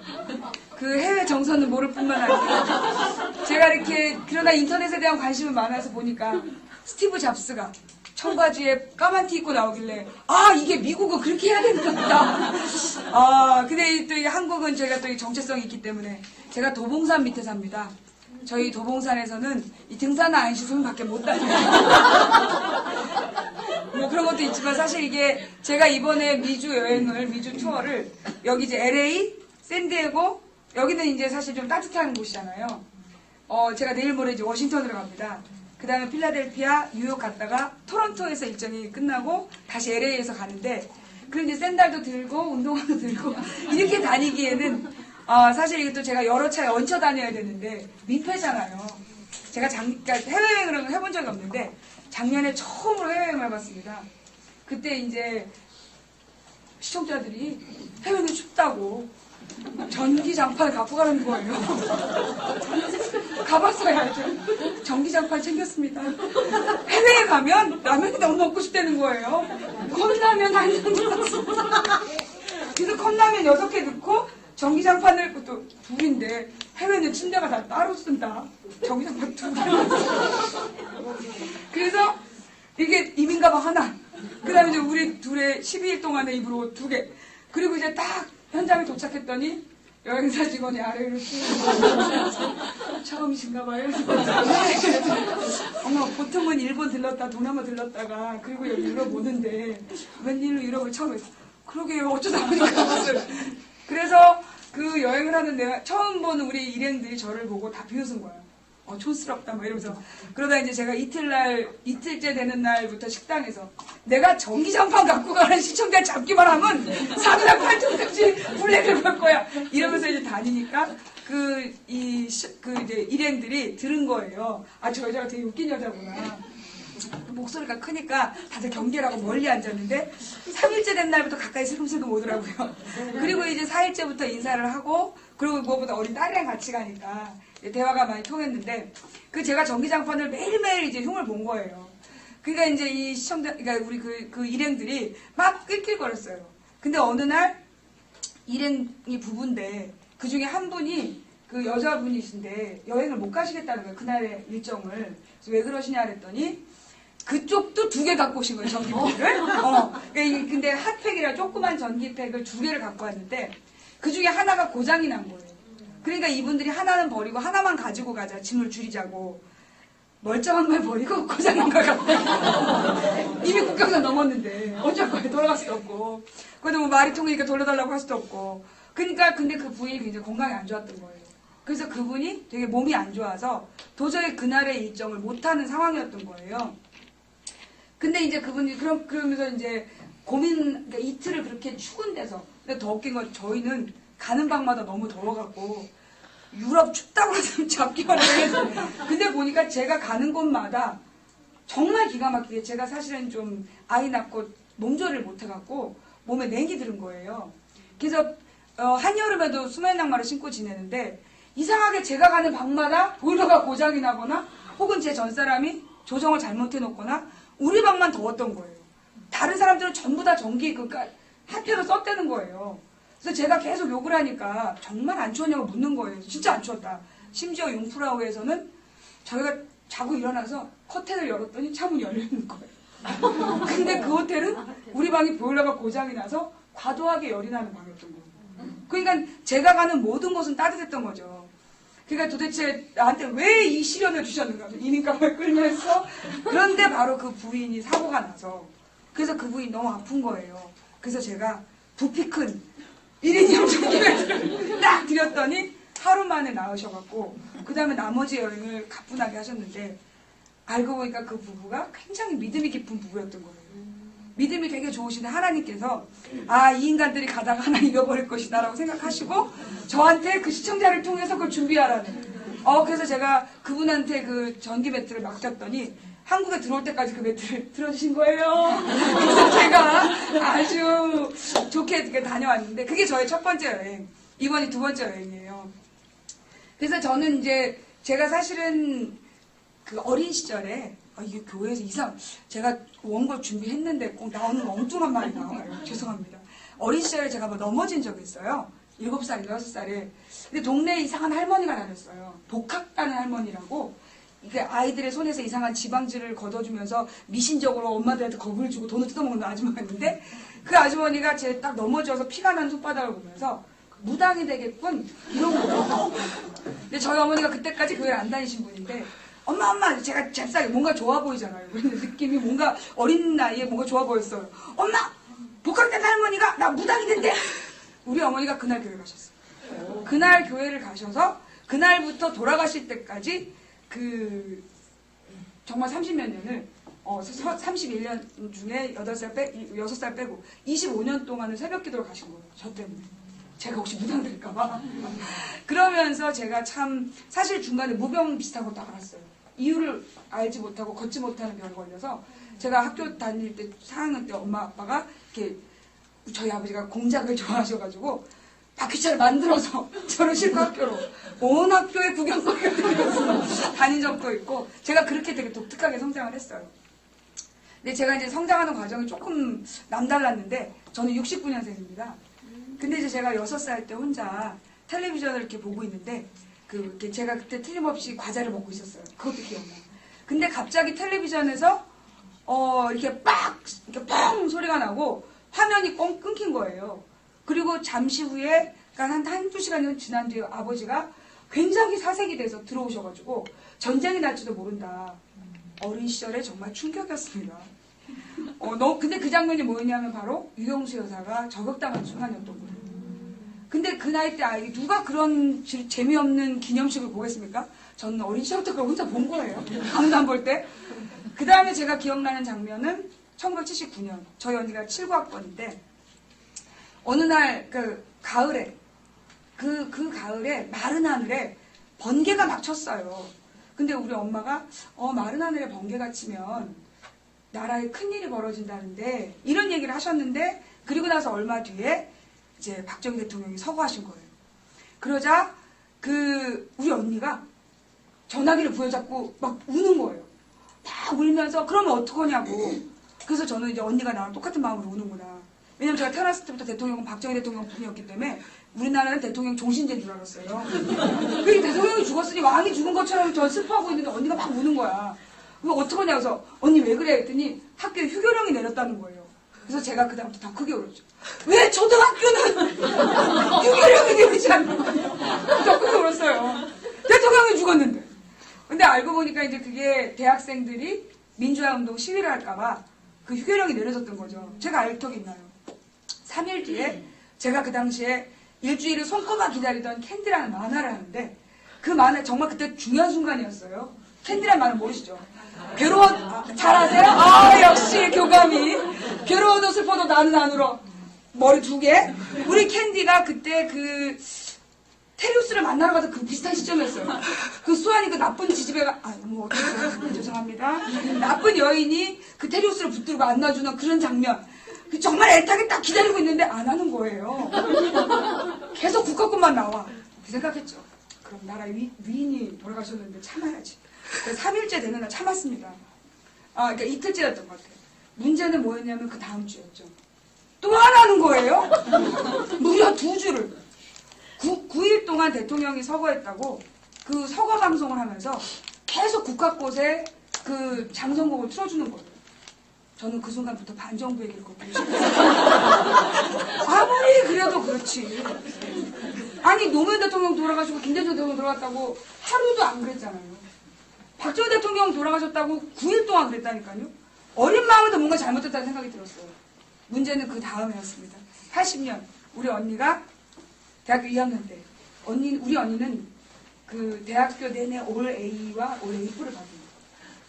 그 해외 정서는 모를 뿐만 아니라 제가 이렇게 그러나 인터넷에 대한 관심은 많아서 보니까 스티브 잡스가 청바지에 까만 티 입고 나오길래 아 이게 미국은 그렇게 해야 되는 겁니다. 아 근데 또 이 한국은 저희가 또 이 정체성이 있기 때문에 제가 도봉산 밑에 삽니다. 저희 도봉산에서는 이 등산화 안 신으면 밖에 못 다녀요. 뭐 그런 것도 있지만 사실 이게 제가 이번에 미주 투어를 여기 이제 LA, 샌디에고 여기는 이제 사실 좀 따뜻한 곳이잖아요. 제가 내일 모레 이제 워싱턴으로 갑니다. 그 다음에 필라델피아, 뉴욕 갔다가 토론토에서 일정이 끝나고 다시 LA에서 가는데 그리고 이제 샌들도 들고 운동화도 들고 이렇게 다니기에는 사실 이것도 제가 여러 차에 얹혀 다녀야 되는데 민폐잖아요. 제가 그러니까 해외여행을 해본 적이 없는데 작년에 처음으로 해외여행을 해봤습니다. 그때 이제 시청자들이 해외는 춥다고 전기장판 갖고 가라는 거예요. 가봤어야죠. 전기장판 챙겼습니다. 해외에 가면 라면이 너무 먹고 싶다는 거예요. 컵라면 한 잔. 그래서 컵라면 6개 넣고 전기장판을 또 둘인데 해외는 침대가 다 따로 쓴다. 전기장판 2개. 그래서 이게 이민 가방 하나. 그 다음에 이제 우리 둘의 12일 동안의 입을 옷 2개. 그리고 이제 딱 현장에 도착했더니 여행사 직원이 아래로 쭉 처음이신가 봐요. 어머 보통은 일본 들렀다 동남아 들렀다가 그리고 여기 유럽 오는데 웬일로 유럽을 처음 했어. 그러게요. 어쩌다 보니까 그래서 그 여행을 하는 내가 처음 보는 우리 일행들이 저를 보고 다 비웃은 거예요. 촌스럽다 막 이러면서 그러다 이제 제가 이틀째 되는 날부터 식당에서 내가 전기장판 갖고 가는 시청자 잡기만 하면 3일 8층까지 블랙을 걸 거야 이러면서 이제 다니니까 이제 일행들이 들은 거예요. 아 저 여자가 되게 웃긴 여자구나. 목소리가 크니까 다들 경계라고 멀리 앉았는데 3일째 된 날부터 가까이 슬금슬금 오더라고요. 그리고 이제 4일째부터 인사를 하고 그리고 무엇보다 어린 딸이랑 같이 가니까 대화가 많이 통했는데 제가 전기장판을 매일매일 이제 흉을 본 거예요. 그러니까 이제 이 시청자, 그러니까 우리 그 일행들이 막 낄낄거렸어요. 근데 어느 날 일행이 부부인데 그 중에 한 분이 그 여자분이신데 여행을 못 가시겠다는 거예요. 그날의 일정을. 그래서 왜 그러시냐 그랬더니 그쪽도 2개 갖고 오신 거예요, 전기팩을. 근데 핫팩이라 조그만 전기팩을 2개를 갖고 왔는데 그 중에 하나가 고장이 난 거예요. 그러니까 이분들이 하나는 버리고 하나만 가지고 가자. 짐을 줄이자고. 멀쩡한 걸 버리고 고장난 걸 갖고 이미 국경선 넘었는데 어쩔 거예요. 돌아갈 수도 없고. 그래도 뭐 말이 통하니까 돌려달라고 할 수도 없고. 그러니까 근데 그 부인이 굉장히 건강이 안 좋았던 거예요. 그래서 그분이 되게 몸이 안 좋아서 도저히 그날의 일정을 못하는 상황이었던 거예요. 근데 이제 그분이 그러면서 이제 그러니까 이틀을 그렇게 추운 데서. 근데 더 웃긴 건 저희는 가는 방마다 너무 더워갖고 유럽 춥다고 해서 잡기만 해서 근데 보니까 제가 가는 곳마다 정말 기가 막히게 제가 사실은 좀 아이 낳고 몸조리를 못해갖고 몸에 냉이 들은 거예요. 그래서 한여름에도 수면 양말을 신고 지내는데 이상하게 제가 가는 방마다 보일러가 고장이 나거나 혹은 제 전사람이 조정을 잘못해놓거나 우리 방만 더웠던 거예요. 다른 사람들은 전부 다 전기 핫팩을 썼다는 거예요. 그래서 제가 계속 욕을 하니까 정말 안 추웠냐고 묻는 거예요. 진짜 안 추웠다. 심지어 융프라우에서는 저희가 자고 일어나서 커튼을 열었더니 창문이 열려있는 거예요. 근데 그 호텔은 우리 방이 보일러가 고장이 나서 과도하게 열이 나는 방이었던 거예요. 그러니까 제가 가는 모든 곳은 따뜻했던 거죠. 그러니까 도대체 나한테 왜 이 시련을 주셨는가. 이민감을 끌면서. 그런데 바로 그 부인이 사고가 나서. 그래서 그 부인이 너무 아픈 거예요. 그래서 제가 부피 큰 1인용 전기배터리를 딱 드렸더니 하루 만에 나으셔갖고 그 다음에 나머지 여행을 가뿐하게 하셨는데 알고 보니까 그 부부가 굉장히 믿음이 깊은 부부였던 거예요. 믿음이 되게 좋으신 하나님께서 아, 이 인간들이 가다가 하나 잃어버릴 것이다 라고 생각하시고 저한테 그 시청자를 통해서 그걸 준비하라는 그래서 제가 그분한테 그 전기 배트를 맡겼더니 한국에 들어올 때까지 그 배트를 틀어주신 거예요. 그래서 제가 아주 좋게 이렇게 다녀왔는데 그게 저의 첫 번째 여행, 이번이 두 번째 여행이에요. 그래서 저는 이제 제가 사실은 그 어린 시절에 이게 교회에서 제가 원고 준비했는데 꼭 나오는 거 엉뚱한 말이 나와요. 죄송합니다. 어린 시절에 제가 뭐 넘어진 적이 있어요. 7살, 6살에. 근데 동네에 이상한 할머니가 다녔어요. 복학다는 할머니라고. 이게 아이들의 손에서 이상한 지방질을 걷어주면서 미신적으로 엄마들한테 겁을 주고 돈을 뜯어먹는 아주머니인데 그 아주머니가 제 딱 넘어져서 피가 난 손바닥을 보면서 무당이 되겠군 이런 거예요. 근데 저희 어머니가 그때까지 교회를 안 다니신 분인데 엄마 제가 잽싸게 뭔가 좋아 보이잖아요. 그런데 느낌이 뭔가 어린 나이에 뭔가 좋아 보였어요. 엄마 복학된 할머니가 나 무당이 된대. 우리 어머니가 그날 교회 가셨어요. 그날 교회를 가셔서 그날부터 돌아가실 때까지 그 정말 30몇 년을 31년 중에 6살 빼고 25년 동안을 새벽 기도를 가신 거예요. 저 때문에. 제가 혹시 무당될까봐. 그러면서 제가 참 사실 중간에 무병 비슷한 것도 알았어요. 이유를 알지 못하고 걷지 못하는 병에 걸려서 제가 학교 다닐 때 4학년 때 엄마 아빠가 이렇게 저희 아버지가 공작을 좋아하셔가지고 바퀴차를 만들어서 저를 실컷 학교로 온 학교에 구경거리를 들면서 다닌 적도 있고 제가 그렇게 되게 독특하게 성장을 했어요. 근데 제가 이제 성장하는 과정이 조금 남달랐는데 저는 69년생입니다. 근데 이제 제가 6살 때 혼자 텔레비전을 이렇게 보고 있는데 제가 그때 틀림없이 과자를 먹고 있었어요. 그것도 기억나요. 근데 갑자기 텔레비전에서 이렇게 이렇게 뻥 소리가 나고 화면이 꽁 끊긴 거예요. 그리고 잠시 후에 그러니까 한두 시간이 지난 뒤에 아버지가 굉장히 사색이 돼서 들어오셔가지고 전쟁이 날지도 모른다. 어린 시절에 정말 충격이었습니다. 근데 그 장면이 뭐였냐면 바로 유영수 여사가 저격당한 순간이었던 거예요. 근데 그 나이 때 누가 그런 재미없는 기념식을 보겠습니까? 저는 어린 시절부터 그걸 혼자 본 거예요. 아무도 안 볼 때. 그 다음에 제가 기억나는 장면은 1979년 저희 언니가 79학번인데 어느 날 가을에 그 가을에 마른 하늘에 번개가 막 쳤어요. 근데 우리 엄마가 마른 하늘에 번개가 치면 나라에 큰일이 벌어진다는데 이런 얘기를 하셨는데 그리고 나서 얼마 뒤에 이제 박정희 대통령이 서거하신 거예요. 그러자 우리 언니가 전화기를 부여잡고 막 우는 거예요. 막 울면서 그러면 어떡하냐고. 그래서 저는 이제 언니가 나랑 똑같은 마음으로 우는구나. 왜냐면 제가 태어났을 때부터 대통령은 박정희 대통령 뿐이었기 때문에 우리나라는 대통령 종신제인 줄 알았어요. 그 대통령이 죽었으니 왕이 죽은 것처럼 저 슬퍼하고 있는데 언니가 막 우는 거야. 그거 어떡하냐고 해서 언니 왜 그래? 했더니 학교에 휴교령이 내렸다는 거예요. 그래서 제가 그다음부터 더 크게 울었죠. 왜 초등학교는 휴교령이 내리지 않는 거예요? 더 크게 울었어요. 대통령이 죽었는데. 근데 알고 보니까 이제 그게 대학생들이 민주화운동 시위를 할까봐 그 휴교령이 내려졌던 거죠. 제가 알 턱이 있나요? 3일 뒤에 제가 그 당시에 일주일을 손꼽아 기다리던 캔디라는 만화를 하는데 그 만화 정말 그때 중요한 순간이었어요. 캔디라는 만화 모르시죠? 잘 아세요? 역시 교감이. 괴로워도 슬퍼도 나는 안 울어. 머리 2개. 우리 캔디가 그때 테리우스를 만나러 가서 그 비슷한 시점이었어요. 수아니 나쁜 지지배가 죄송합니다. 나쁜 여인이 그 테리우스를 붙들고 안아주는 그런 장면. 정말 애타게 딱 기다리고 있는데 안 하는 거예요. 계속 국가권만 나와. 그 생각했죠. 그럼 나라 위인이 돌아가셨는데 참아야지. 그래서 3일째 되는 날 참았습니다. 그러니까 이틀째였던 것 같아요. 문제는 뭐였냐면 그 다음 주였죠. 또 안 하는 거예요? 무려 2주를. 9일 동안 대통령이 서거했다고 그 서거 방송을 하면서 계속 국화꽃에 그 장성곡을 틀어주는 거예요. 저는 그 순간부터 반정부 얘기를 걷고 싶어요. 아무리 그래도 그렇지. 아니 노무현 대통령 돌아가시고 김대중 대통령 돌아갔다고 하루도 안 그랬잖아요. 박정희 대통령 돌아가셨다고 9일 동안 그랬다니까요. 어린 마음에도 뭔가 잘못됐다는 생각이 들었어요. 문제는 그 다음이었습니다. 80년 우리 언니가 대학교 2학년 때 우리 언니는 그 대학교 내내 올 A와 올 A뿔을 받은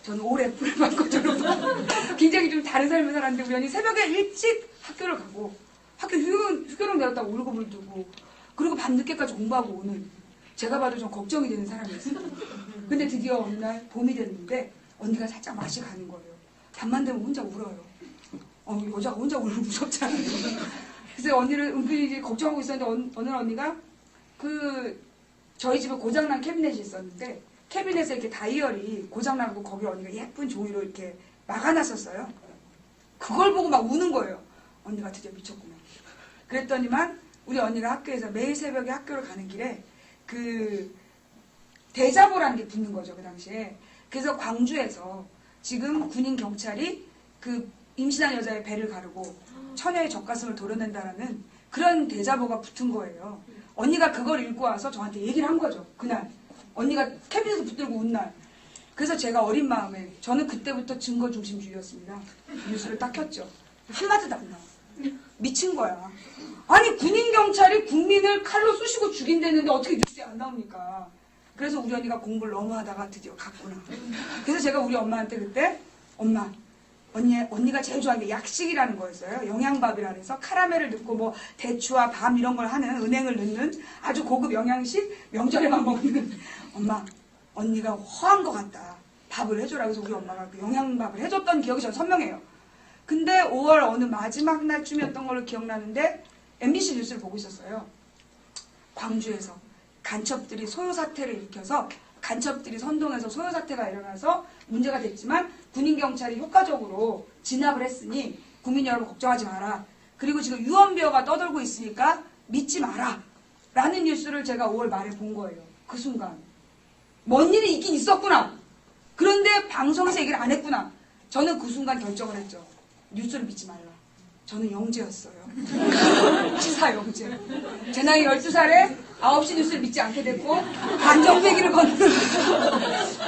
저는 올 F를 받거든요. 굉장히 좀 다른 삶을 살았는데 우리 언니 새벽에 일찍 학교를 가고 학교 휴교령 내렸다고 울고 불두고 그리고 밤늦게까지 공부하고 오는 제가 봐도 좀 걱정이 되는 사람이었어요. 근데 드디어 어느 날 봄이 됐는데 언니가 살짝 맛이 가는 거예요. 밤만 되면 혼자 울어요. 여자가 혼자 울면 무섭잖아요. 그래서 언니를 은근히 이제 걱정하고 있었는데 어느 날 언니가 저희 집에 고장난 캐비넷이 있었는데 캐비넷에 이렇게 다이어리 고장나고 거기 언니가 예쁜 종이로 이렇게 막아놨었어요. 그걸 보고 막 우는 거예요. 언니가 드디어 미쳤구나. 그랬더니만 우리 언니가 학교에서 매일 새벽에 학교를 가는 길에 그 대자보라는 게 붙는 거죠, 그 당시에. 그래서 광주에서 지금 군인 경찰이 그 임신한 여자의 배를 가르고 처녀의 젖가슴을 도려낸다라는 그런 대자보가 붙은 거예요. 언니가 그걸 읽고 와서 저한테 얘기를 한 거죠, 그날. 언니가 캐비넷에서 붙들고 운 날. 그래서 제가 어린 마음에 저는 그때부터 증거 중심주의였습니다. 뉴스를 딱 켰죠. 한마디도 안 나와. 미친 거야. 아니 군인 경찰이 국민을 칼로 쑤시고 죽인다는데 어떻게 뉴스에 안 나옵니까? 그래서 우리 언니가 공부를 너무 하다가 드디어 갔구나. 그래서 제가 우리 엄마한테 그때 엄마 언니가 제일 좋아하는 게 약식이라는 거였어요. 영양밥이라 해서 카라멜을 넣고 뭐 대추와 밤 이런 걸 하는 은행을 넣는 아주 고급 영양식 명절에만 먹는 엄마 언니가 허한 것 같다. 밥을 해줘라. 그래서 우리 엄마가 그 영양밥을 해줬던 기억이 전 선명해요. 근데 5월 어느 마지막 날쯤이었던 걸로 기억나는데 MBC 뉴스를 보고 있었어요. 광주에서 간첩들이 소요 사태를 일으켜서 간첩들이 선동해서 소요 사태가 일어나서 문제가 됐지만 군인 경찰이 효과적으로 진압을 했으니 국민 여러분 걱정하지 마라. 그리고 지금 유언비어가 떠돌고 있으니까 믿지 마라. 라는 뉴스를 제가 5월 말에 본 거예요. 그 순간. 뭔 일이 있긴 있었구나. 그런데 방송에서 얘기를 안 했구나. 저는 그 순간 결정을 했죠. 뉴스를 믿지 말라. 저는 영재였어요. 치사 영재. 제 나이 12살에 9시 뉴스를 믿지 않게 됐고 반정배기를 걷는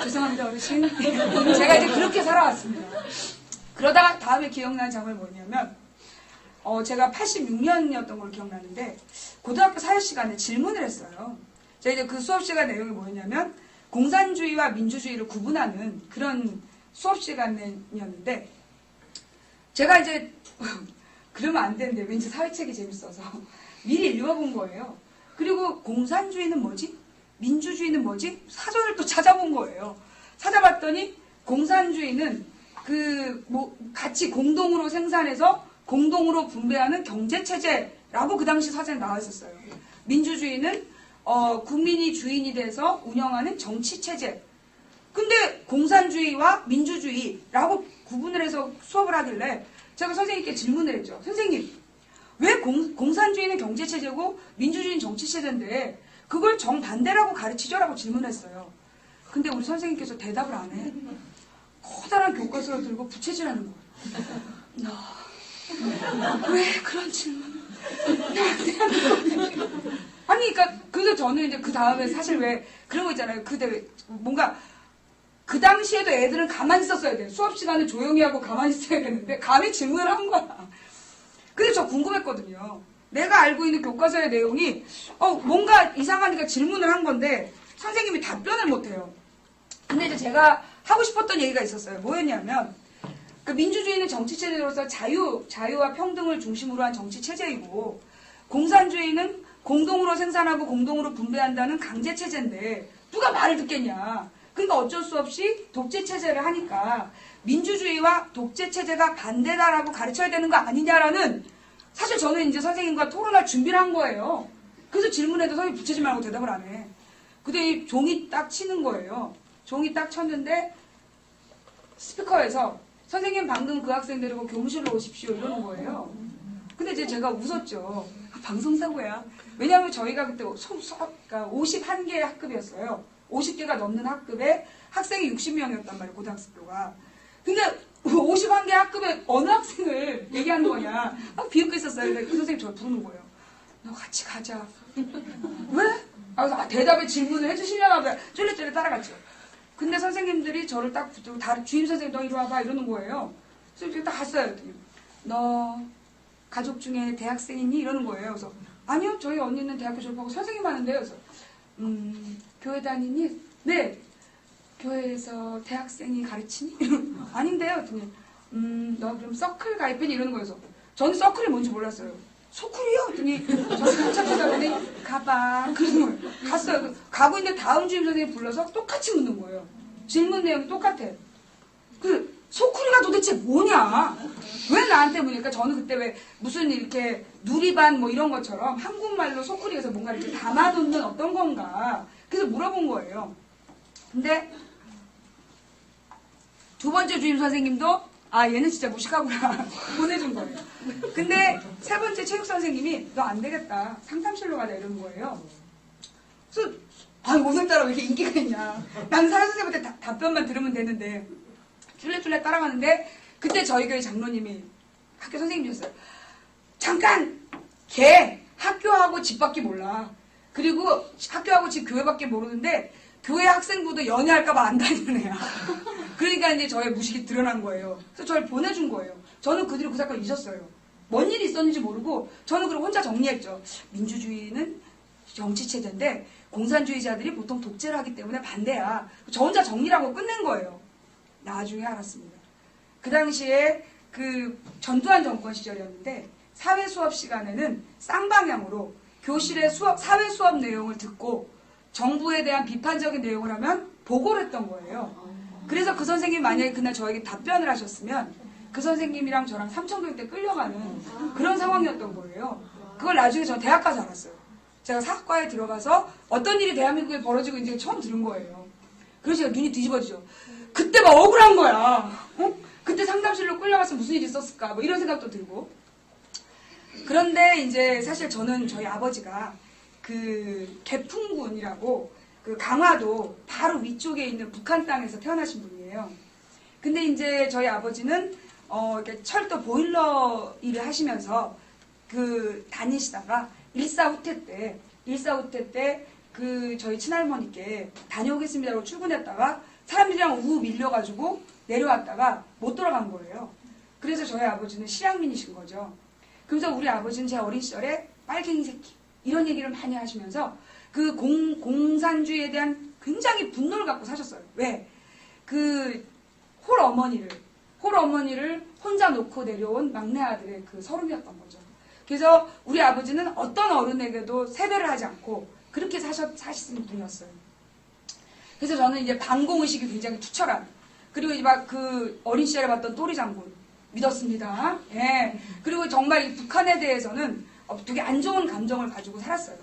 죄송합니다 어르신. 제가 이제 그렇게 살아왔습니다. 그러다가 다음에 기억나는 장면이 뭐냐면 제가 86년이었던 걸로 기억나는데 고등학교 사회 시간에 질문을 했어요. 제가 이제 그 수업 시간 내용이 뭐였냐면 공산주의와 민주주의를 구분하는 그런 수업 시간이었는데 제가 이제 그러면 안 되는데 왠지 사회책이 재밌어서 미리 읽어본 거예요. 그리고 공산주의는 뭐지? 민주주의는 뭐지? 사전을 또 찾아본 거예요. 찾아봤더니 공산주의는 같이 공동으로 생산해서 공동으로 분배하는 경제체제라고 그 당시 사전에 나와 있었어요. 민주주의는 국민이 주인이 돼서 운영하는 정치체제. 근데 공산주의와 민주주의라고 구분을 해서 수업을 하길래 제가 선생님께 질문을 했죠. 선생님, 왜 공산주의는 경제체제고 민주주의는 정치체제인데 그걸 정반대라고 가르치죠라고 질문했어요. 근데 우리 선생님께서 대답을 안 해. 커다란 교과서를 들고 부채질하는 거예요. 왜 그런 질문을 나한테 하는 거야? 아니, 그래서 저는 이제 그 다음에 사실 왜 그런 거 있잖아요. 그때 뭔가 그 당시에도 애들은 가만히 있었어야 돼. 수업 시간에 조용히 하고 가만히 있어야 되는데 감히 질문을 한 거야. 근데 저 궁금했거든요. 내가 알고 있는 교과서의 내용이 뭔가 이상하니까 질문을 한 건데 선생님이 답변을 못해요. 근데 이제 제가 하고 싶었던 얘기가 있었어요. 뭐였냐면 그 민주주의는 정치체제로서 자유와 평등을 중심으로 한 정치체제이고 공산주의는 공동으로 생산하고 공동으로 분배한다는 강제체제인데 누가 말을 듣겠냐. 그러니까 어쩔 수 없이 독재체제를 하니까 민주주의와 독재체제가 반대다라고 가르쳐야 되는 거 아니냐라는 사실 저는 이제 선생님과 토론할 준비를 한 거예요. 그래서 질문해도 선생님 부채지 말고 대답을 안 해. 근데 이 종이 딱 치는 거예요. 종이 딱 쳤는데 스피커에서 선생님 방금 그 학생 데리고 교무실로 오십시오 이러는 거예요. 근데 이제 제가 웃었죠. 방송사고야. 왜냐하면 저희가 그때 51개의 학급이었어요. 50개가 넘는 학급에 학생이 60명이었단 말이에요. 고등학교가. 근데 51개 학급에 어느 학생을 얘기하는 거냐. 막 비웃고 있었어요. 근데 그 선생님 저를 부르는 거예요. 너 같이 가자. 왜? 대답에 질문을 해주시려나 보다. 쫄래쫄래 따라갔죠. 근데 선생님들이 저를 딱 붙들고 주임 선생님 너 이리 와봐 이러는 거예요. 그래서 이렇게 딱 갔어요. 그랬더니 너 가족 중에 대학생이니? 이러는 거예요. 그래서 아니요 저희 언니는 대학교 졸업하고 선생님 하는데요. 그래서 교회 다니니? 네. 교회에서 대학생이 가르치니? 아닌데요. 그랬더니 너 그럼 서클 가입했니? 이러는 거예요. 그래서 저는 서클이 뭔지 몰랐어요. 소쿨이요? 그랬더니 저를 한참 쳐다보더니 가봐. 그러는 거예요. 갔어요. 가고 있는데 다음 주임 선생님 불러서 똑같이 묻는 거예요. 질문 내용이 똑같아. 소쿨이가 도대체 뭐냐? 왜 나한테 묻으니까 저는 그때 왜 무슨 이렇게 누리반 뭐 이런 것처럼 한국말로 소쿨이에서 뭔가 이렇게 담아놓는 어떤 건가. 그래서 물어본 거예요. 근데 두 번째 주임 선생님도 얘는 진짜 무식하구나 보내준 거예요. 근데 세 번째 체육 선생님이 너 안 되겠다 상담실로 가자 이러는 거예요. 그래서 오늘따라 왜 이렇게 인기가 있냐. 난 사회 선생님한테 답변만 들으면 되는데 쫄래쫄래 따라가는데 그때 저희 교회 장로님이 학교 선생님이셨어요. 잠깐 걔 학교하고 집밖에 몰라. 그리고 학교하고 집 교회밖에 모르는데 교회 학생부도 연애할까봐 안 다니는 애야. 그러니까 이제 저의 무식이 드러난 거예요. 그래서 저를 보내준 거예요. 저는 그 뒤로 그 사건을 잊었어요. 뭔 일이 있었는지 모르고 저는 그럼 혼자 정리했죠. 민주주의는 정치체제인데 공산주의자들이 보통 독재를 하기 때문에 반대야. 저 혼자 정리를 하고 끝낸 거예요. 나중에 알았습니다. 그 당시에 그 전두환 정권 시절이었는데 사회 수업 시간에는 쌍방향으로 교실의 사회 수업 내용을 듣고 정부에 대한 비판적인 내용을 하면 보고를 했던 거예요. 그래서 그 선생님이 만약에 그날 저에게 답변을 하셨으면 그 선생님이랑 저랑 삼청교육 때 끌려가는 그런 상황이었던 거예요. 그걸 나중에 저 대학 가서 알았어요. 제가 사학과에 들어가서 어떤 일이 대한민국에 벌어지고 있는지 처음 들은 거예요. 그래서 제가 눈이 뒤집어지죠. 그때 막 억울한 거야. 그때 상담실로 끌려가서 무슨 일이 있었을까 뭐 이런 생각도 들고. 그런데 이제 사실 저는 저희 아버지가 그 개풍군이라고 그 강화도 바로 위쪽에 있는 북한 땅에서 태어나신 분이에요. 근데 이제 저희 아버지는 이렇게 철도 보일러 일을 하시면서 그 다니시다가 일사 후퇴 때 그 저희 친할머니께 다녀오겠습니다라고 출근했다가 사람들이랑 우우 밀려가지고 내려왔다가 못 돌아간 거예요. 그래서 저희 아버지는 실향민이신 거죠. 그래서 우리 아버지는 제 어린 시절에 빨갱이 새끼 이런 얘기를 많이 하시면서 그 공산주의에 대한 굉장히 분노를 갖고 사셨어요. 왜? 그 홀 어머니를 혼자 놓고 내려온 막내 아들의 그 서름이었던 거죠. 그래서 우리 아버지는 어떤 어른에게도 세배를 하지 않고 그렇게 사시는 분이었어요. 그래서 저는 이제 반공의식이 굉장히 투철한, 그리고 이제 막 그 어린 시절에 봤던 또리 장군 믿었습니다. 예. 그리고 정말 이 북한에 대해서는 되게 안 좋은 감정을 가지고 살았어요.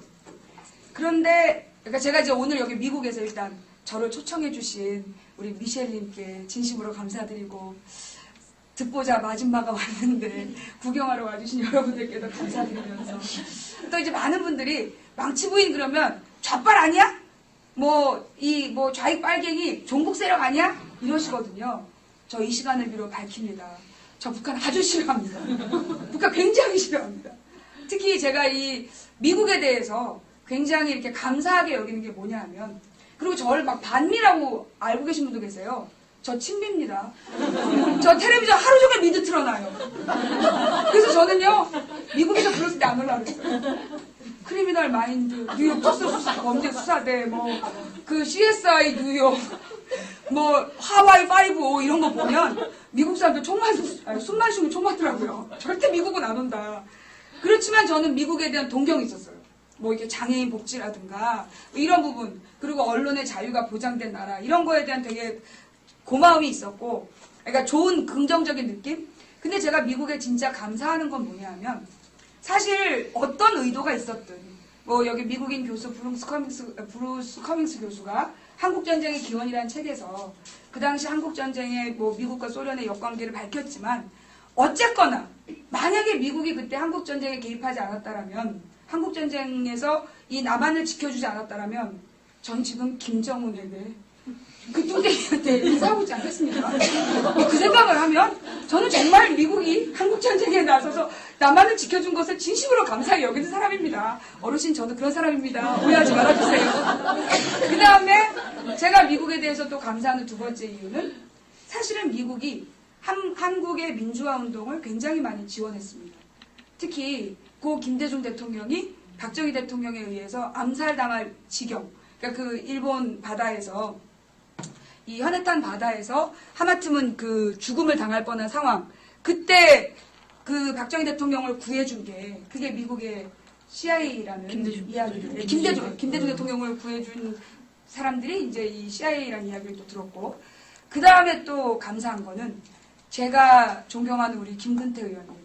그런데 그러니까 제가 이제 오늘 여기 미국에서 일단 저를 초청해 주신 우리 미셸님께 진심으로 감사드리고, 듣보자 마지막에 왔는데 구경하러 와주신 여러분들께도 감사드리면서, 또 이제 많은 분들이 망치부인 그러면 좌빨 아니야? 뭐 좌익 빨갱이 종북 세력 아니야? 이러시거든요. 저 이 시간을 빌어 밝힙니다. 저 북한 아주 싫어합니다. 북한 굉장히 싫어합니다. 특히 제가 이 미국에 대해서 굉장히 이렇게 감사하게 여기는 게 뭐냐 하면, 그리고 저를 막 반미라고 알고 계신 분도 계세요. 저 친미입니다. 저 텔레비전 하루 종일 미드 틀어놔요. 그래서 저는요, 미국에서 불렀을 때 안 올라오고 있어요. 크리미널 마인드, 뉴욕 특수수사, 범죄 수사대, 그 CSI 뉴욕, 하와이 5 이런 거 보면 미국 사람들 숨 마시고 총 맞더라고요. 절대 미국은 안 온다. 그렇지만 저는 미국에 대한 동경이 있었어요. 이렇게 장애인 복지라든가 이런 부분, 그리고 언론의 자유가 보장된 나라, 이런 거에 대한 되게 고마움이 있었고, 그러니까 좋은 긍정적인 느낌? 근데 제가 미국에 진짜 감사하는 건 뭐냐 하면, 사실 어떤 의도가 있었든, 여기 미국인 교수 브루스 커밍스 교수가 한국전쟁의 기원이라는 책에서 그 당시 한국전쟁의 미국과 소련의 역관계를 밝혔지만, 어쨌거나 만약에 미국이 그때 한국전쟁에 개입하지 않았다라면, 한국전쟁에서 이 남한을 지켜주지 않았다라면, 전 지금 김정은에게 그 뚱땡이한테 인사하고 있지 않겠습니까? 그 생각을 하면 저는 정말 미국이 한국전쟁에 나서서 나만을 지켜준 것을 진심으로 감사히 여기는 사람입니다. 어르신 저도 그런 사람입니다. 오해하지 말아주세요. 그 다음에 제가 미국에 대해서 또 감사하는 두 번째 이유는 사실은 미국이 한국의 민주화 운동을 굉장히 많이 지원했습니다. 특히 고 김대중 대통령이 박정희 대통령에 의해서 암살당할 지경, 그러니까 그 일본 바다에서 이 현해탄 바다에서 하마터면 그 죽음을 당할 뻔한 상황, 그때 그 박정희 대통령을 구해준 게 그게 미국의 CIA라는 이야기들, 김대중 대통령을 구해준 사람들이 이제 이 CIA라는 이야기를 또 들었고, 그 다음에 또 감사한 거는 제가 존경하는 우리 김근태 의원님.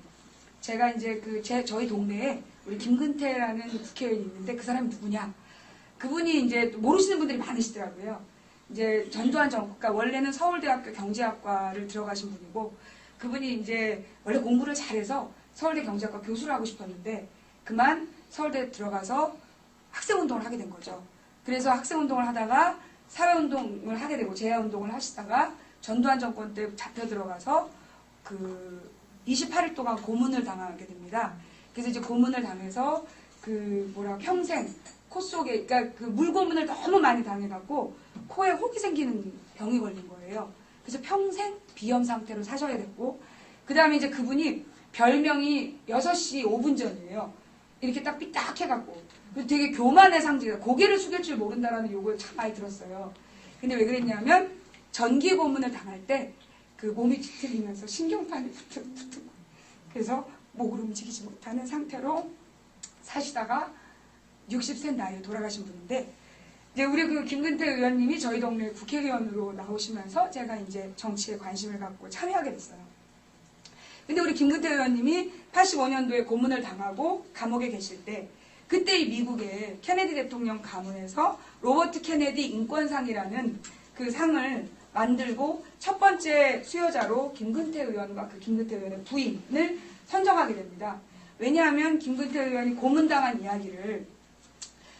제가 이제 저희 동네에 우리 김근태라는 국회의원이 있는데 그 사람이 누구냐? 그분이 이제 모르시는 분들이 많으시더라고요. 이제 전두환 정부가 원래는 서울대학교 경제학과를 들어가신 분이고, 그분이 이제 원래 공부를 잘해서 서울대 경제학과 교수를 하고 싶었는데 그만 서울대에 들어가서 학생운동을 하게 된 거죠. 그래서 학생운동을 하다가 사회운동을 하게 되고 재야운동을 하시다가 전두환 정권 때 잡혀 들어가서 그 28일 동안 고문을 당하게 됩니다. 그래서 이제 고문을 당해서 평생 코 속에, 그러니까 그 물고문을 너무 많이 당해갖고 코에 혹이 생기는 병이 걸린 거예요. 그래서 평생 비염 상태로 사셔야 됐고, 그 다음에 이제 그분이 별명이 6시 5분 전이에요. 이렇게 딱 삐딱해갖고. 그래서 되게 교만의 상징이다. 고개를 숙일 줄 모른다라는 욕을 참 많이 들었어요. 근데 왜 그랬냐면, 전기 고문을 당할 때 그 몸이 뒤틀리면서 신경판이 붙은 그래서 목을 움직이지 못하는 상태로 사시다가 60세 나이에 돌아가신 분인데, 이제 우리 그 김근태 의원님이 저희 동네 국회의원으로 나오시면서 제가 이제 정치에 관심을 갖고 참여하게 됐어요. 근데 우리 김근태 의원님이 85년도에 고문을 당하고 감옥에 계실 때, 그때 이 미국의 케네디 대통령 가문에서 로버트 케네디 인권상이라는 그 상을 만들고 첫 번째 수여자로 김근태 의원과 그 김근태 의원의 부인을 선정하게 됩니다. 왜냐하면 김근태 의원이 고문당한 이야기를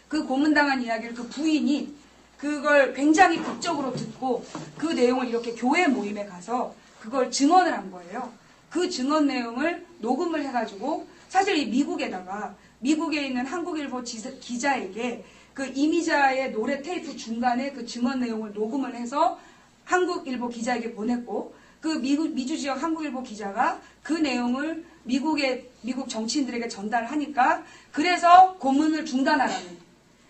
그 부인이 그걸 굉장히 극적으로 듣고 그 내용을 이렇게 교회 모임에 가서 그걸 증언을 한 거예요. 그 증언 내용을 녹음을 해가지고 사실 이 미국에다가 미국에 있는 한국일보 기자에게 그 이미자의 노래 테이프 중간에 그 증언 내용을 녹음을 해서 한국일보 기자에게 보냈고, 그 미주 지역 한국일보 기자가 그 내용을 미국 정치인들에게 전달하니까 그래서 고문을 중단하라는.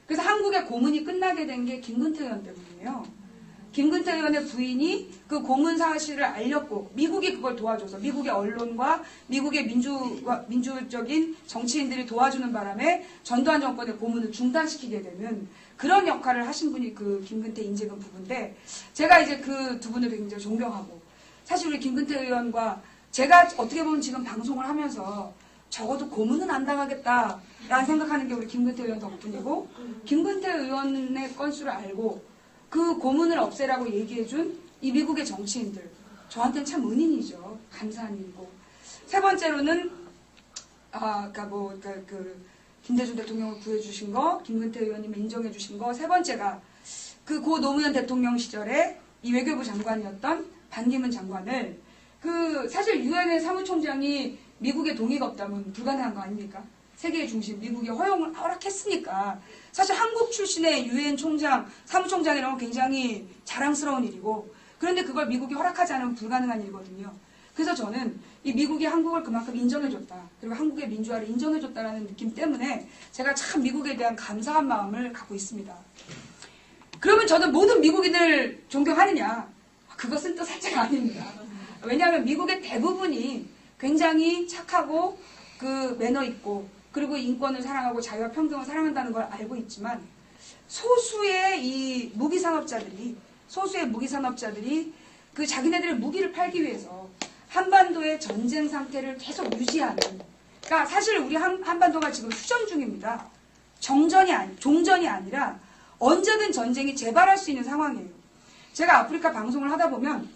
그래서 한국의 고문이 끝나게 된 게 김근태 의원 때문이에요. 김근태 의원의 부인이 그 고문 사실을 알렸고 미국이 그걸 도와줘서 미국의 언론과 미국의 민주적인 정치인들이 도와주는 바람에 전두환 정권의 고문을 중단시키게 되는 그런 역할을 하신 분이 그 김근태 인재금 부부인데, 제가 이제 그 두 분을 굉장히 존경하고, 사실 우리 김근태 의원과 제가 어떻게 보면 지금 방송을 하면서 적어도 고문은 안 당하겠다라는 생각하는 게 우리 김근태 의원 덕분이고, 김근태 의원의 건수를 알고 그 고문을 없애라고 얘기해준 이 미국의 정치인들, 저한테는 참 은인이죠. 감사한 일이고. 세 번째로는 김대중 대통령을 구해주신 거, 김근태 의원님을 인정해주신 거. 세 번째가 그 고 노무현 대통령 시절에 이 외교부 장관이었던 반기문 장관을 사실 유엔의 사무총장이 미국의 동의가 없다면 불가능한 거 아닙니까? 세계의 중심, 미국이 허락했으니까. 사실 한국 출신의 유엔 총장, 사무총장이라는 건 굉장히 자랑스러운 일이고, 그런데 그걸 미국이 허락하지 않으면 불가능한 일이거든요. 그래서 저는 이 미국이 한국을 그만큼 인정해줬다, 그리고 한국의 민주화를 인정해줬다라는 느낌 때문에 제가 참 미국에 대한 감사한 마음을 갖고 있습니다. 그러면 저는 모든 미국인을 존경하느냐? 그것은 또 살짝 아닙니다. 왜냐하면 미국의 대부분이 굉장히 착하고 그 매너 있고 그리고 인권을 사랑하고 자유와 평등을 사랑한다는 걸 알고 있지만, 소수의 이 무기산업자들이 그 자기네들의 무기를 팔기 위해서 한반도의 전쟁 상태를 계속 유지하는, 그러니까 사실 우리 한반도가 지금 휴전 중입니다. 종전이 아니라 언제든 전쟁이 재발할 수 있는 상황이에요. 제가 아프리카 방송을 하다 보면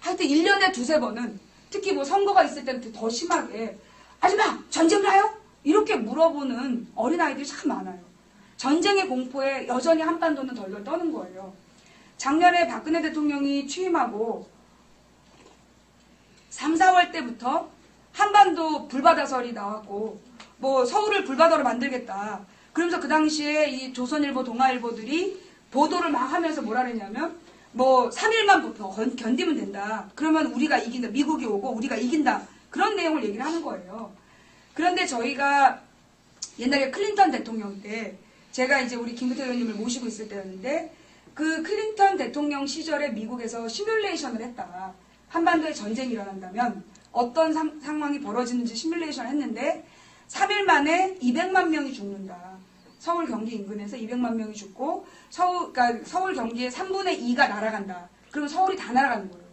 하여튼 1년에 두세 번은, 특히 뭐 선거가 있을 때는 더 심하게 아줌마 전쟁 나요? 이렇게 물어보는 어린아이들이 참 많아요. 전쟁의 공포에 여전히 한반도는 덜덜 떠는 거예요. 작년에 박근혜 대통령이 취임하고 3, 4월 때부터 한반도 불바다설이 나왔고 뭐 서울을 불바다로 만들겠다. 그러면서 그 당시에 이 조선일보, 동아일보들이 보도를 막 하면서 뭐라 그랬냐면 뭐 3일만 견디면 된다. 그러면 우리가 이긴다. 미국이 오고 우리가 이긴다. 그런 내용을 얘기를 하는 거예요. 그런데 저희가 옛날에 클린턴 대통령 때 제가 이제 우리 김부태 의원님을 모시고 있을 때였는데 그 클린턴 대통령 시절에 미국에서 시뮬레이션을 했다. 한반도에 전쟁이 일어난다면 어떤 상황이 벌어지는지 시뮬레이션을 했는데 3일 만에 200만 명이 죽는다. 서울 경기 인근에서 200만 명이 죽고 그러니까 서울 경기의 3분의 2가 날아간다. 그러면 서울이 다 날아가는 거예요.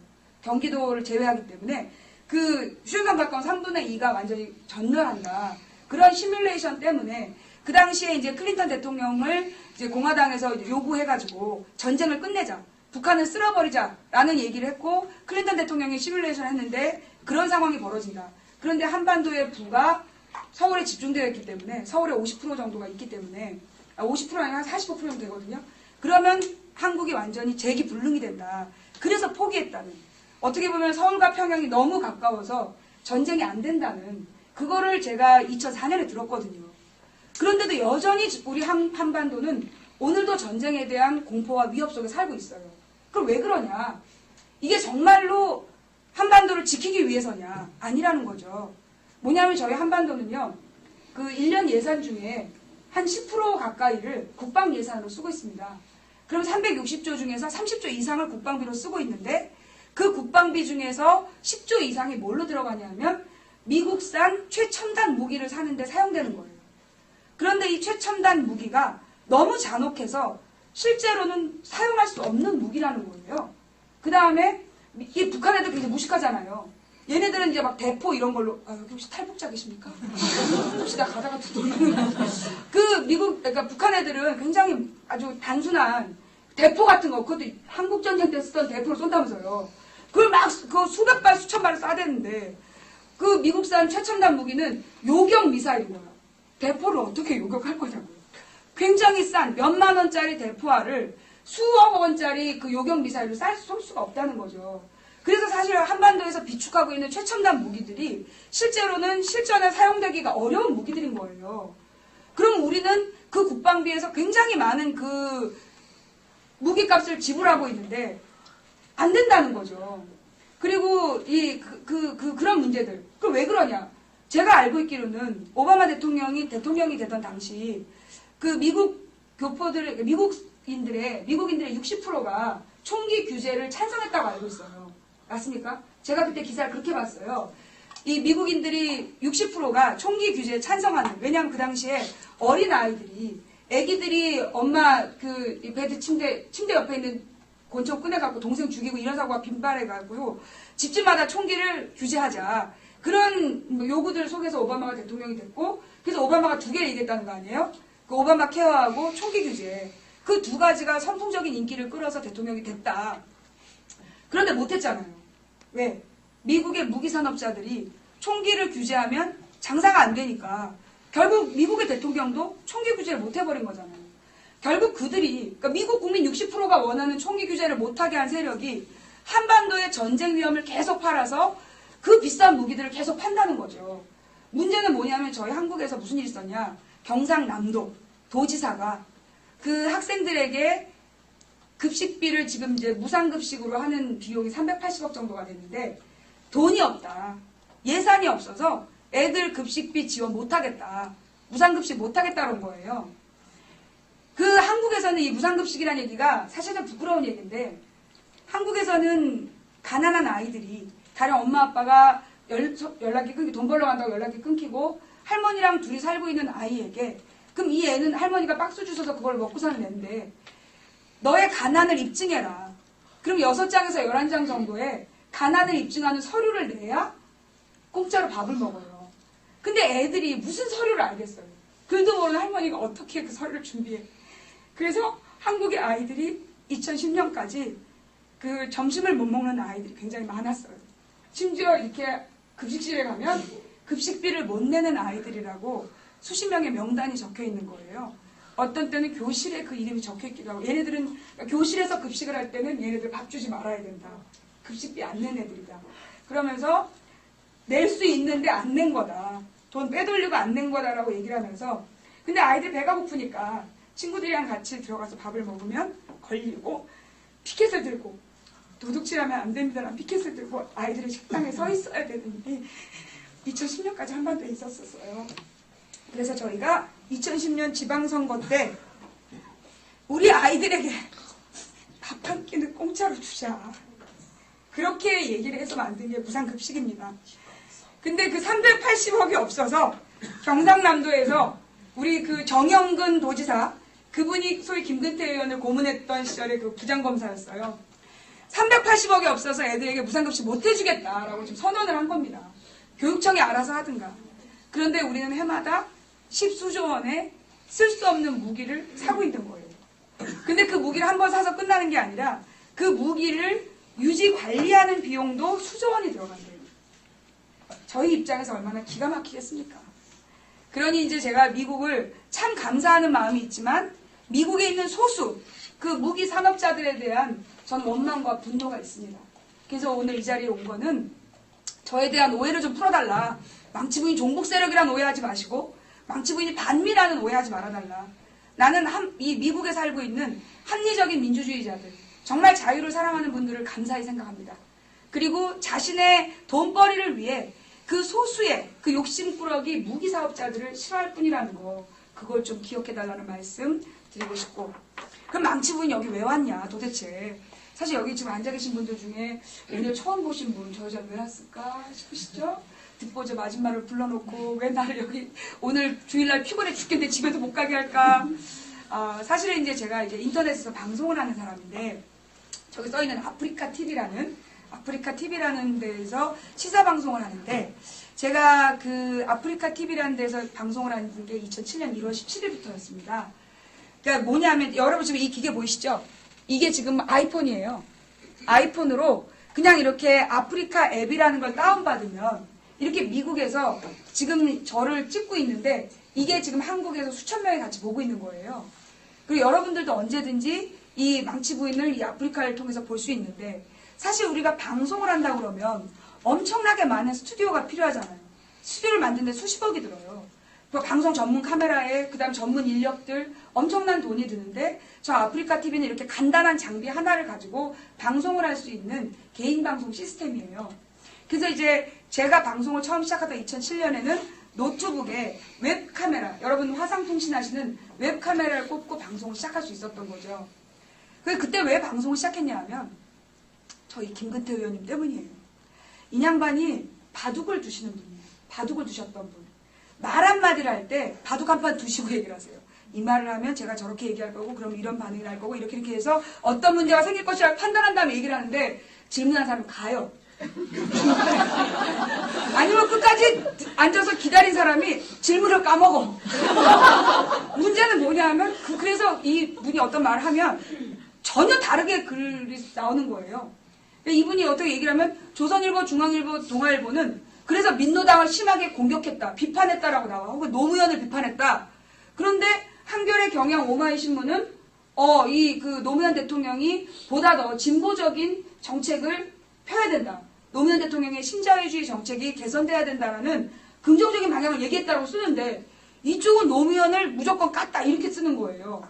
경기도를 제외하기 때문에 그 수영강 가까운 3분의 2가 완전히 전멸한다. 그런 시뮬레이션 때문에 그 당시에 이제 클린턴 대통령을 이제 공화당에서 요구해가지고 전쟁을 끝내자. 북한을 쓸어버리자라는 얘기를 했고 클린턴 대통령이 시뮬레이션 했는데 그런 상황이 벌어진다. 그런데 한반도의 부가 서울에 집중되어 있기 때문에 서울에 50% 정도가 있기 때문에 50%가 아니라 45% 정도 되거든요. 그러면 한국이 완전히 재기불능이 된다. 그래서 포기했다는. 어떻게 보면 서울과 평양이 너무 가까워서 전쟁이 안 된다는 그거를 제가 2004년에 들었거든요. 그런데도 여전히 우리 한반도는 오늘도 전쟁에 대한 공포와 위협 속에 살고 있어요. 그럼 왜 그러냐? 이게 정말로 한반도를 지키기 위해서냐? 아니라는 거죠. 뭐냐면 저희 한반도는요. 그 1년 예산 중에 한 10% 가까이를 국방 예산으로 쓰고 있습니다. 그럼 360조 중에서 30조 이상을 국방비로 쓰고 있는데 그 국방비 중에서 10조 이상이 뭘로 들어가냐면 미국산 최첨단 무기를 사는데 사용되는 거예요. 그런데 이 최첨단 무기가 너무 잔혹해서 실제로는 사용할 수 없는 무기라는 거예요. 그 다음에 이 북한 애들 굉장히 무식하잖아요. 얘네들은 이제 막 대포 이런 걸로 여기 혹시 탈북자 계십니까? 혹시 나 가다가 그러니까 북한 애들은 굉장히 아주 단순한 대포 같은 거 그것도 한국 전쟁 때 쓰던 대포를 쏜다면서요. 그걸 막 그 수백 발 수천 발을 쏴대는데 그 미국산 최첨단 무기는 요격 미사일인 거야. 대포를 어떻게 요격할 거냐고요. 굉장히 싼 몇만 원짜리 대포알을 수억 원짜리 그 요격 미사일로 쏠 수가 없다는 거죠. 그래서 사실 한반도에서 비축하고 있는 최첨단 무기들이 실제로는 실전에 사용되기가 어려운 무기들인 거예요. 그럼 우리는 그 국방비에서 굉장히 많은 그 무기값을 지불하고 있는데 안 된다는 거죠. 그리고 그런 문제들. 그럼 왜 그러냐? 제가 알고 있기로는 오바마 대통령이 되던 당시 그 미국 교포들, 미국인들의 60%가 총기 규제를 찬성했다고 알고 있어요. 맞습니까? 제가 그때 기사를 그렇게 봤어요. 이 미국인들이 60%가 총기 규제에 찬성하는. 왜냐하면 그 당시에 어린 아이들이, 애기들이 엄마 그 베드 침대 옆에 있는 권총 꺼내갖고 동생 죽이고 이런 사고가 빈발해가지고 집집마다 총기를 규제하자. 그런 요구들 속에서 오바마가 대통령이 됐고, 그래서 오바마가 두 개를 얘기했다는 거 아니에요? 그 오바마 케어하고 총기 규제. 그 두 가지가 선풍적인 인기를 끌어서 대통령이 됐다. 그런데 못했잖아요. 왜? 미국의 무기산업자들이 총기를 규제하면 장사가 안 되니까 결국 미국의 대통령도 총기 규제를 못 해버린 거잖아요. 결국 그들이, 그러니까 미국 국민 60%가 원하는 총기 규제를 못하게 한 세력이 한반도의 전쟁 위험을 계속 팔아서 그 비싼 무기들을 계속 판다는 거죠. 문제는 뭐냐면 저희 한국에서 무슨 일이 있었냐. 경상남도 도지사가 그 학생들에게 급식비를 지금 이제 무상급식으로 하는 비용이 380억 정도가 됐는데 돈이 없다. 예산이 없어서 애들 급식비 지원 못하겠다. 무상급식 못하겠다는 거예요. 그 한국에서는 이 무상급식이라는 얘기가 사실은 부끄러운 얘기인데 한국에서는 가난한 아이들이 다른 엄마 아빠가 연락이 끊기고 돈 벌러 간다고 연락이 끊기고 할머니랑 둘이 살고 있는 아이에게 그럼 이 애는 할머니가 박스 주셔서 그걸 먹고 사는 애인데 너의 가난을 입증해라. 그럼 6장에서 11장 정도의 가난을 입증하는 서류를 내야 공짜로 밥을 먹어요. 근데 애들이 무슨 서류를 알겠어요. 글도 모르는 할머니가 어떻게 그 서류를 준비해. 그래서 한국의 아이들이 2010년까지 그 점심을 못 먹는 아이들이 굉장히 많았어요. 심지어 이렇게 급식실에 가면 급식비를 못 내는 아이들이라고 수십 명의 명단이 적혀 있는 거예요. 어떤 때는 교실에 그 이름이 적혀 있기도 하고 얘네들은 교실에서 급식을 할 때는 얘네들 밥 주지 말아야 된다. 급식비 안 낸 애들이다. 그러면서 낼 수 있는데 안 낸 거다. 돈 빼돌리고 안 낸 거다라고 얘기를 하면서 근데 아이들이 배가 고프니까 친구들이랑 같이 들어가서 밥을 먹으면 걸리고 피켓을 들고 도둑질하면 안 됩니다라는 피켓을 들고 아이들이 식당에 서 있어야 되는 일이 2010년까지 한반도에 있었어요. 그래서 저희가 2010년 지방선거 때 우리 아이들에게 밥 한 끼는 공짜로 주자. 그렇게 얘기를 해서 만든 게 무상급식입니다. 근데 그 380억이 없어서 경상남도에서 우리 그 정영근 도지사, 그분이 소위 김근태 의원을 고문했던 시절에 그 부장검사였어요. 380억이 없어서 애들에게 무상급식 못 해주겠다라고 지금 선언을 한 겁니다. 교육청이 알아서 하든가. 그런데 우리는 해마다 10수조 원의 쓸 수 없는 무기를 사고 있는 거예요. 근데 그 무기를 한 번 사서 끝나는 게 아니라 그 무기를 유지 관리하는 비용도 수조 원이 들어간대요. 저희 입장에서 얼마나 기가 막히겠습니까? 그러니 이제 제가 미국을 참 감사하는 마음이 있지만 미국에 있는 소수 그 무기 산업자들에 대한 전 원망과 분노가 있습니다. 그래서 오늘 이 자리에 온 거는 저에 대한 오해를 좀 풀어달라. 망치부인 종북 세력이라는 오해하지 마시고 망치부인이 반미라는 오해하지 말아달라. 나는 이 미국에 살고 있는 합리적인 민주주의자들, 정말 자유를 사랑하는 분들을 감사히 생각합니다. 그리고 자신의 돈벌이를 위해 그 소수의 그 욕심꾸러기 무기사업자들을 싫어할 뿐이라는 거, 그걸 좀 기억해달라는 말씀 드리고 싶고. 그럼 망치부인 여기 왜 왔냐 도대체. 사실 여기 지금 앉아 계신 분들 중에 오늘 처음 보신 분, 저 여자 왜 왔을까 싶으시죠? 듣보저 마지막을 불러놓고 왜 나를 여기 오늘 주일날 피곤해 죽겠는데 집에도 못 가게 할까? 사실은 이제 제가 이제 인터넷에서 방송을 하는 사람인데 저기 써있는 아프리카 TV라는 데에서 시사 방송을 하는데 제가 그 아프리카 TV라는 데서 방송을 하는 게 2007년 1월 17일부터였습니다. 그러니까 뭐냐면 여러분 지금 이 기계 보이시죠? 이게 지금 아이폰이에요. 아이폰으로 그냥 이렇게 아프리카 앱이라는 걸 다운받으면 이렇게 미국에서 지금 저를 찍고 있는데 이게 지금 한국에서 수천 명이 같이 보고 있는 거예요. 그리고 여러분들도 언제든지 이 망치부인을 이 아프리카를 통해서 볼 수 있는데 사실 우리가 방송을 한다 그러면 엄청나게 많은 스튜디오가 필요하잖아요. 스튜디오를 만드는데 수십억이 들어요. 그 방송 전문 카메라에 그다음 전문 인력들 엄청난 돈이 드는데 저 아프리카 TV는 이렇게 간단한 장비 하나를 가지고 방송을 할 수 있는 개인 방송 시스템이에요. 그래서 이제 제가 방송을 처음 시작하던 2007년에는 노트북에 웹카메라, 여러분 화상통신 하시는 웹카메라를 꽂고 방송을 시작할 수 있었던 거죠. 그때 왜 방송을 시작했냐 하면 저희 김근태 의원님 때문이에요. 이 양반이 바둑을 두시는 분이에요. 바둑을 두셨던 분. 말 한마디를 할 때 바둑 한 판 두시고 얘기를 하세요. 이 말을 하면 제가 저렇게 얘기할 거고 그럼 이런 반응을 할 거고 이렇게 해서 어떤 문제가 생길 것이라 판단한 다음에 얘기를 하는데 질문한 사람은 가요. 아니면 끝까지 앉아서 기다린 사람이 질문을 까먹어. 문제는 뭐냐 하면 그래서 이 분이 어떤 말을 하면 전혀 다르게 글이 나오는 거예요. 이분이 어떻게 얘기를 하면 조선일보, 중앙일보, 동아일보는 그래서 민노당을 심하게 공격했다, 비판했다라고 나와. 혹은 노무현을 비판했다. 그런데 한겨레, 경향, 오마이신문은 이 그 노무현 대통령이 보다 더 진보적인 정책을 펴야 된다. 노무현 대통령의 신자유주의 정책이 개선돼야 된다는 긍정적인 방향을 얘기했다고 쓰는데 이쪽은 노무현을 무조건 깠다 이렇게 쓰는 거예요.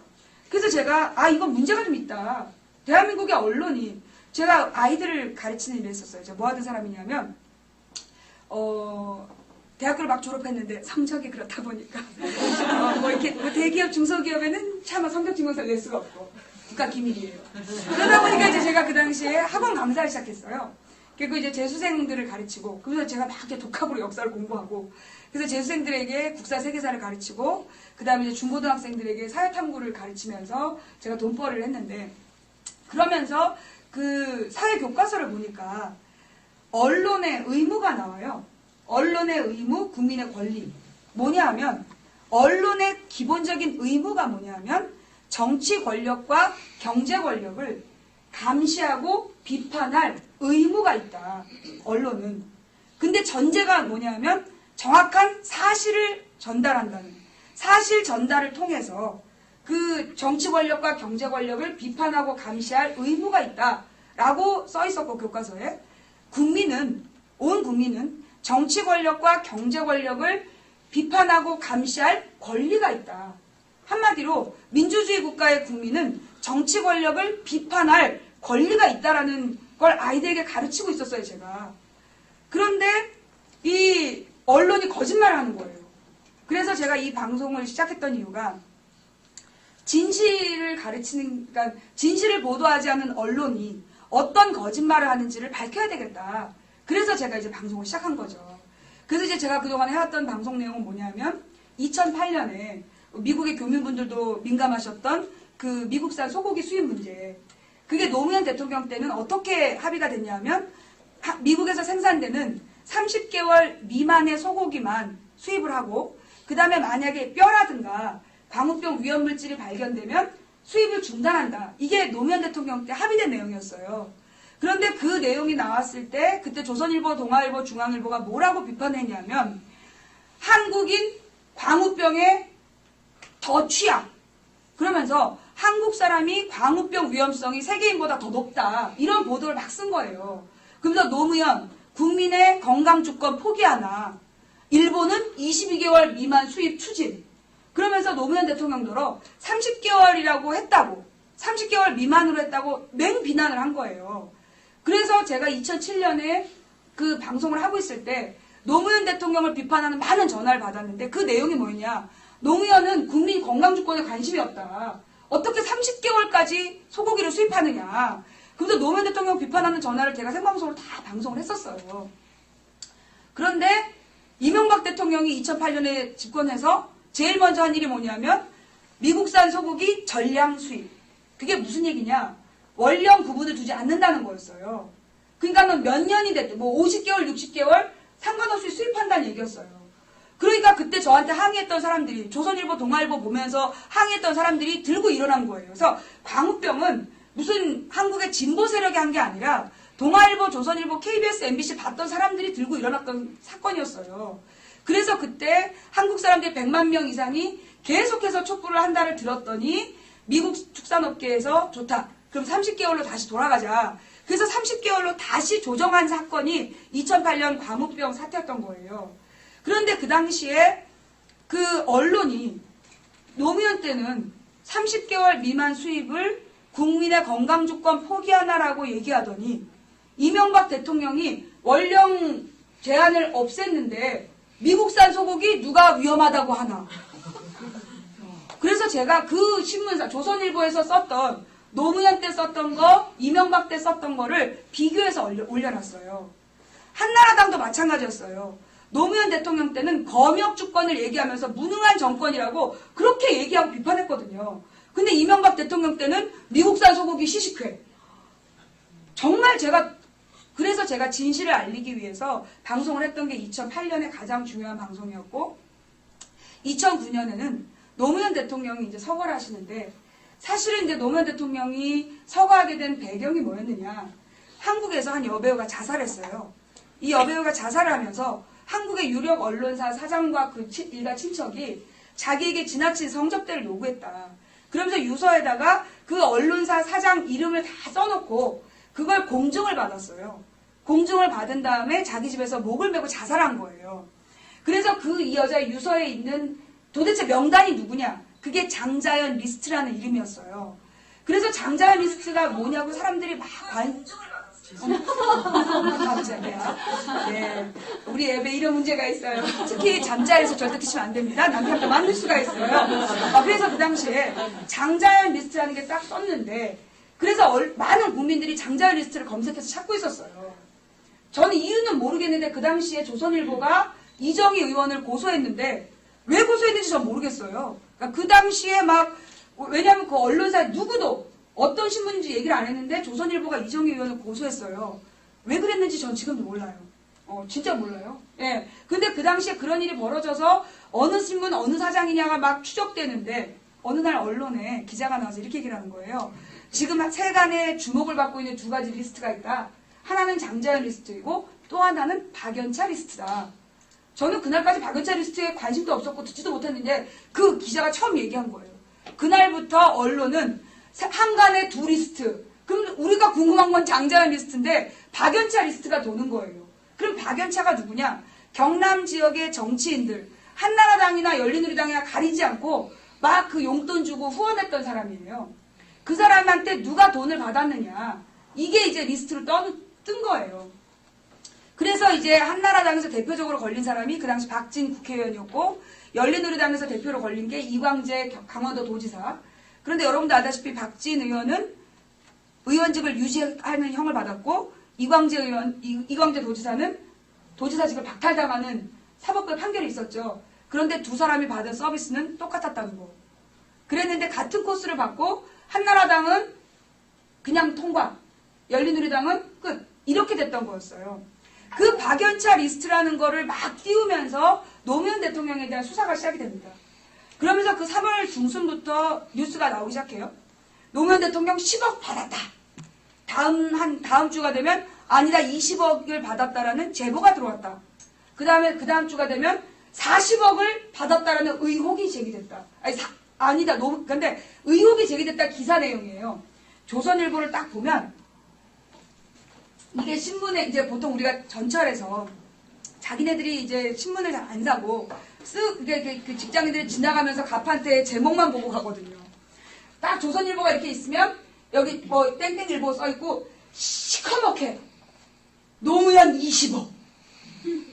그래서 제가 이건 문제가 좀 있다. 대한민국의 언론이 제가 아이들을 가르치는 일을 했었어요. 제가 뭐 하던 사람이냐면 대학교를 막 졸업했는데 성적이 그렇다 보니까 이렇게 대기업, 중소기업에는 차마 성적증명서를 낼 수가 없고 국가 기밀이에요. 그러다 보니까 이제 제가 그 당시에 학원 강사를 시작했어요. 그리고 이제 재수생들을 가르치고 그래서 제가 막 이렇게 독학으로 역사를 공부하고 그래서 재수생들에게 국사 세계사를 가르치고 그 다음에 이제 중고등학생들에게 사회탐구를 가르치면서 제가 돈벌이를 했는데 그러면서 그 사회 교과서를 보니까 언론의 의무가 나와요. 언론의 의무, 국민의 권리. 뭐냐 하면 언론의 기본적인 의무가 뭐냐 하면 정치 권력과 경제 권력을 감시하고 비판할 의무가 있다. 언론은. 근데 전제가 뭐냐 하면 정확한 사실을 전달한다는. 사실 전달을 통해서 그 정치 권력과 경제 권력을 비판하고 감시할 의무가 있다라고 써 있었고 교과서에 온 국민은 정치 권력과 경제 권력을 비판하고 감시할 권리가 있다. 한마디로 민주주의 국가의 국민은 정치 권력을 비판할 권리가 있다라는 걸 아이들에게 가르치고 있었어요, 제가. 그런데 이 언론이 거짓말을 하는 거예요. 그래서 제가 이 방송을 시작했던 이유가 진실을 가르치는, 그러니까 진실을 보도하지 않는 언론이 어떤 거짓말을 하는지를 밝혀야 되겠다. 그래서 제가 이제 방송을 시작한 거죠. 그래서 이제 제가 그동안 해왔던 방송 내용은 뭐냐면 2008년에 미국의 교민분들도 민감하셨던 그 미국산 소고기 수입 문제. 그게 노무현 대통령 때는 어떻게 합의가 됐냐면 미국에서 생산되는 30개월 미만의 소고기만 수입을 하고 그 다음에 만약에 뼈라든가 광우병 위험물질이 발견되면 수입을 중단한다. 이게 노무현 대통령 때 합의된 내용이었어요. 그런데 그 내용이 나왔을 때 그때 조선일보, 동아일보, 중앙일보가 뭐라고 비판했냐면 한국인 광우병에 더 취약. 그러면서 한국 사람이 광우병 위험성이 세계인보다 더 높다. 이런 보도를 막 쓴 거예요. 그러면서 노무현 국민의 건강 주권 포기하나. 일본은 22개월 미만 수입 추진. 그러면서 노무현 대통령도로 30개월이라고 했다고 30개월 미만으로 했다고 맹비난을 한 거예요. 그래서 제가 2007년에 그 방송을 하고 있을 때 노무현 대통령을 비판하는 많은 전화를 받았는데 그 내용이 뭐였냐. 노무현은 국민 건강주권에 관심이 없다. 어떻게 30개월까지 소고기를 수입하느냐. 그래서 노무현 대통령 비판하는 전화를 제가 생방송으로 다 방송을 했었어요. 그런데 이명박 대통령이 2008년에 집권해서 제일 먼저 한 일이 뭐냐면 미국산 소고기 전량 수입. 그게 무슨 얘기냐. 원령 구분을 두지 않는다는 거였어요. 그러니까 몇 년이 됐든 뭐 50개월, 60개월 상관없이 수입한다는 얘기였어요. 그러니까 그때 저한테 항의했던 사람들이 조선일보, 동아일보 보면서 항의했던 사람들이 들고 일어난 거예요. 그래서 광우병은 무슨 한국의 진보 세력이 한 게 아니라 동아일보, 조선일보, KBS, MBC 봤던 사람들이 들고 일어났던 사건이었어요. 그래서 그때 한국 사람들이 100만 명 이상이 계속해서 촛불을 한다를 들었더니 미국 축산업계에서 좋다. 그럼 30개월로 다시 돌아가자. 그래서 30개월로 다시 조정한 사건이 2008년 광우병 사태였던 거예요. 그런데 그 당시에 그 언론이 노무현 때는 30개월 미만 수입을 국민의 건강주권 포기하나라고 얘기하더니 이명박 대통령이 원령 제한을 없앴는데 미국산 소고기 누가 위험하다고 하나. 그래서 제가 그 신문사 조선일보에서 썼던 노무현 때 썼던 거, 이명박 때 썼던 거를 비교해서 올려놨어요. 한나라당도 마찬가지였어요. 노무현 대통령 때는 검역 주권을 얘기하면서 무능한 정권이라고 그렇게 얘기하고 비판했거든요. 근데 이명박 대통령 때는 미국산 소고기 시식회. 정말 그래서 제가 진실을 알리기 위해서 방송을 했던 게 2008년에 가장 중요한 방송이었고 2009년에는 노무현 대통령이 이제 서거를 하시는데 사실은 이제 노무현 대통령이 서거하게 된 배경이 뭐였느냐. 한국에서 한 여배우가 자살했어요. 이 여배우가 자살을 하면서 한국의 유력 언론사 사장과 그 일가 친척이 자기에게 지나친 성접대를 요구했다. 그러면서 유서에다가 그 언론사 사장 이름을 다 써놓고 그걸 공증을 받았어요. 공증을 받은 다음에 자기 집에서 목을 메고 자살한 거예요. 그래서 이 여자의 유서에 있는 도대체 명단이 누구냐? 그게 장자연 리스트라는 이름이었어요. 그래서 장자연 리스트가 뭐냐고 사람들이 막 깜짝이야. 네, 우리 앱에 이런 문제가 있어요. 특히 잠자리에서 절대 드시면 안 됩니다. 남편도 만들 수가 있어요. 그래서 그 당시에 장자연 리스트라는 게 딱 썼는데 그래서 많은 국민들이 장자연 리스트를 검색해서 찾고 있었어요. 저는 이유는 모르겠는데 그 당시에 조선일보가 이정희 의원을 고소했는데 왜 고소했는지 전 모르겠어요. 그러니까 그 당시에 왜냐하면 그 언론사에 누구도 어떤 신문인지 얘기를 안 했는데 조선일보가 이정희 의원을 고소했어요. 왜 그랬는지 전 지금도 몰라요. 진짜 몰라요. 예. 근데 그 당시에 그런 일이 벌어져서 어느 신문 어느 사장이냐가 막 추적되는데 어느 날 언론에 기자가 나와서 이렇게 얘기를 하는 거예요. 지금 세간에 주목을 받고 있는 두 가지 리스트가 있다. 하나는 장자연 리스트이고 또 하나는 박연차 리스트다. 저는 그날까지 박연차 리스트에 관심도 없었고 듣지도 못했는데 그 기자가 처음 얘기한 거예요. 그날부터 언론은 한간에 두 리스트. 그럼 우리가 궁금한 건 장자연 리스트인데 박연차 리스트가 도는 거예요. 그럼 박연차가 누구냐? 경남 지역의 정치인들, 한나라당이나 열린우리당이나 가리지 않고 막 그 용돈 주고 후원했던 사람이에요. 그 사람한테 누가 돈을 받았느냐. 이게 이제 리스트로 뜬 거예요. 그래서 이제 한나라당에서 대표적으로 걸린 사람이 그 당시 박진 국회의원이었고, 열린우리당에서 대표로 걸린 게 이광재 강원도 도지사. 그런데 여러분도 아다시피 박진 의원은 의원직을 유지하는 형을 받았고, 이광재 도지사는 도지사직을 박탈당하는 사법부의 판결이 있었죠. 그런데 두 사람이 받은 서비스는 똑같았다는 거. 그랬는데 같은 코스를 받고 한나라당은 그냥 통과, 열린우리당은 끝. 이렇게 됐던 거였어요. 그 박연차 리스트라는 거를 막 띄우면서 노무현 대통령에 대한 수사가 시작이 됩니다. 그러면서 그 3월 중순부터 뉴스가 나오기 시작해요. 노무현 대통령 10억 받았다. 다음 주가 되면 아니다 20억을 받았다라는 제보가 들어왔다. 그 다음 주가 되면 40억을 받았다라는 의혹이 제기됐다. 근데 의혹이 제기됐다 기사 내용이에요. 조선일보를 딱 보면 이게 신문에 이제 보통 우리가 전철에서 자기네들이 이제 신문을 잘 안 사고 그 직장인들이 지나가면서 갑판대에 제목만 보고 가거든요. 딱 조선일보가 이렇게 있으면 여기 뭐 땡땡일보 써있고 시커멓게 노무현 20억.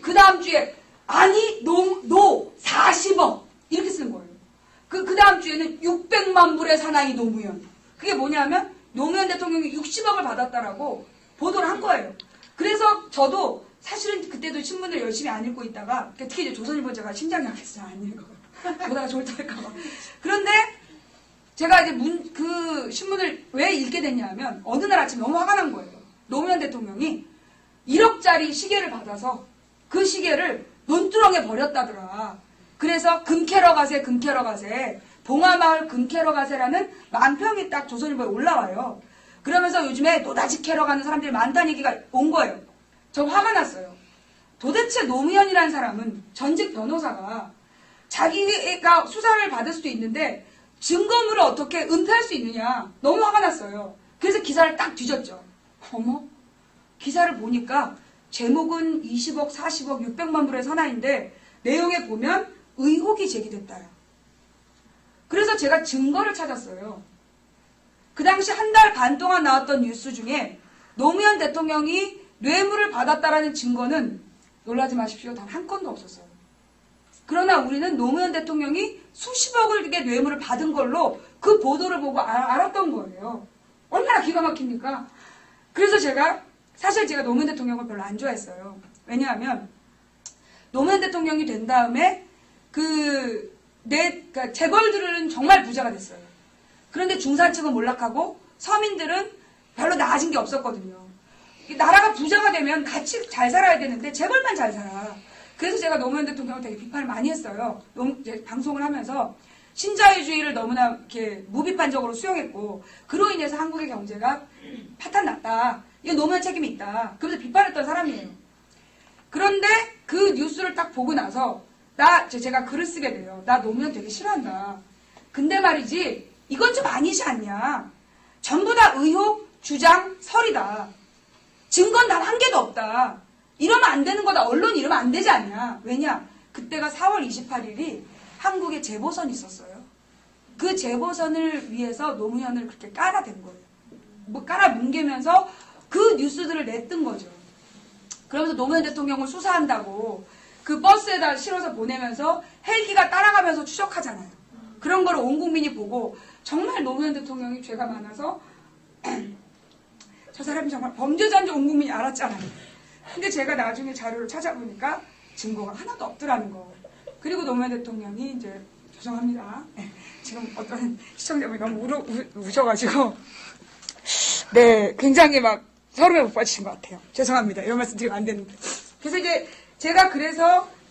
그 다음 주에 아니 노 40억 이렇게 쓰는 거예요. 그 다음 주에는 600만 불의 사나이 노무현. 그게 뭐냐면 노무현 대통령이 60억을 받았다라고 보도를 한 거예요. 그래서 저도 사실은 그때도 신문을 열심히 안 읽고 있다가 특히 이제 조선일보 제가 심장이 약해서 잘 안 읽어요. 보다가 졸도할까봐. 그런데 제가 이제 그 신문을 왜 읽게 됐냐면 어느 날 아침 너무 화가 난 거예요. 노무현 대통령이 1억짜리 시계를 받아서 그 시계를 논두렁에 버렸다더라. 그래서 금캐러 가세 봉화마을 금캐러 가세라는 만평이 딱 조선일보에 올라와요. 그러면서 요즘에 노다지 캐러 가는 사람들이 많다는 얘기가 온 거예요. 저 화가 났어요. 도대체 노무현이라는 사람은 전직 변호사가 자기가 수사를 받을 수도 있는데 증거물을 어떻게 은폐할 수 있느냐. 너무 화가 났어요. 그래서 기사를 딱 뒤졌죠. 어머? 기사를 보니까 제목은 20억, 40억, 600만 불의 사나이인데 내용에 보면 의혹이 제기됐다요. 그래서 제가 증거를 찾았어요. 그 당시 한 달 반 동안 나왔던 뉴스 중에 노무현 대통령이 뇌물을 받았다라는 증거는 놀라지 마십시오. 단 한 건도 없었어요. 그러나 우리는 노무현 대통령이 수십억을 뇌물을 받은 걸로 그 보도를 보고 알았던 거예요. 얼마나 기가 막힙니까? 그래서 사실 제가 노무현 대통령을 별로 안 좋아했어요. 왜냐하면 노무현 대통령이 된 다음에 그러니까 재벌들은 정말 부자가 됐어요. 그런데 중산층은 몰락하고 서민들은 별로 나아진 게 없었거든요. 나라가 부자가 되면 같이 잘 살아야 되는데 재벌만 잘 살아. 그래서 제가 노무현 대통령을 되게 비판을 많이 했어요. 방송을 하면서 신자유주의를 너무나 이렇게 무비판적으로 수용했고 그로 인해서 한국의 경제가 파탄났다. 이건 노무현 책임이 있다. 그래서 비판했던 사람이에요. 그런데 그 뉴스를 딱 보고 나서 제가 글을 쓰게 돼요. 나 노무현 되게 싫어한다. 근데 말이지 이건 좀 아니지 않냐. 전부 다 의혹, 주장, 설이다. 증거는 단 한 개도 없다. 이러면 안 되는 거다. 언론이 이러면 안 되지 않냐. 왜냐? 그때가 4월 28일이 한국에 재보선이 있었어요. 그 재보선을 위해서 노무현을 그렇게 깔아댄 거예요. 깔아뭉개면서 그 뉴스들을 냈던 거죠. 그러면서 노무현 대통령을 수사한다고 그 버스에다 실어서 보내면서 헬기가 따라가면서 추적하잖아요. 그런 걸 온 국민이 보고 정말 노무현 대통령이 죄가 많아서 저 사람이 정말 범죄자인 줄 온 국민이 알았잖아요. 근데 제가 나중에 자료를 찾아보니까 증거가 하나도 없더라는 거. 그리고 노무현 대통령이 이제 죄송합니다. 지금 어떤 시청자분이 너무 우셔가지고 네 굉장히 막 서름에 못 빠지신 것 같아요. 죄송합니다. 이런 말씀 드리면 안 되는데. 그래서 이제 제가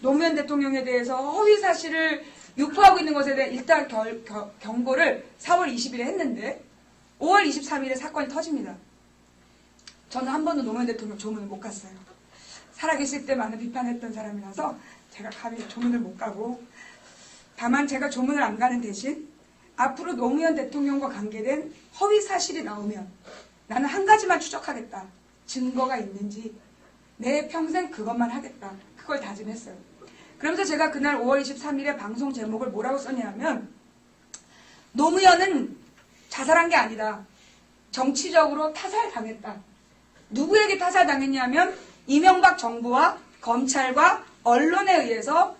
노무현 대통령에 대해서 허위 사실을 유포하고 있는 것에 대해 일단 경고를 4월 20일에 했는데 5월 23일에 사건이 터집니다. 저는 한 번도 노무현 대통령 조문을 못 갔어요. 살아계실 때 많은 비판했던 사람이라서 제가 감히 조문을 못 가고 다만 제가 조문을 안 가는 대신 앞으로 노무현 대통령과 관계된 허위 사실이 나오면 나는 한 가지만 추적하겠다. 증거가 있는지 내 평생 그것만 하겠다. 그걸 다짐했어요. 그러면서 제가 그날 5월 23일에 방송 제목을 뭐라고 썼냐면 노무현은 자살한 게 아니다. 정치적으로 타살당했다. 누구에게 타살당했냐면 이명박 정부와 검찰과 언론에 의해서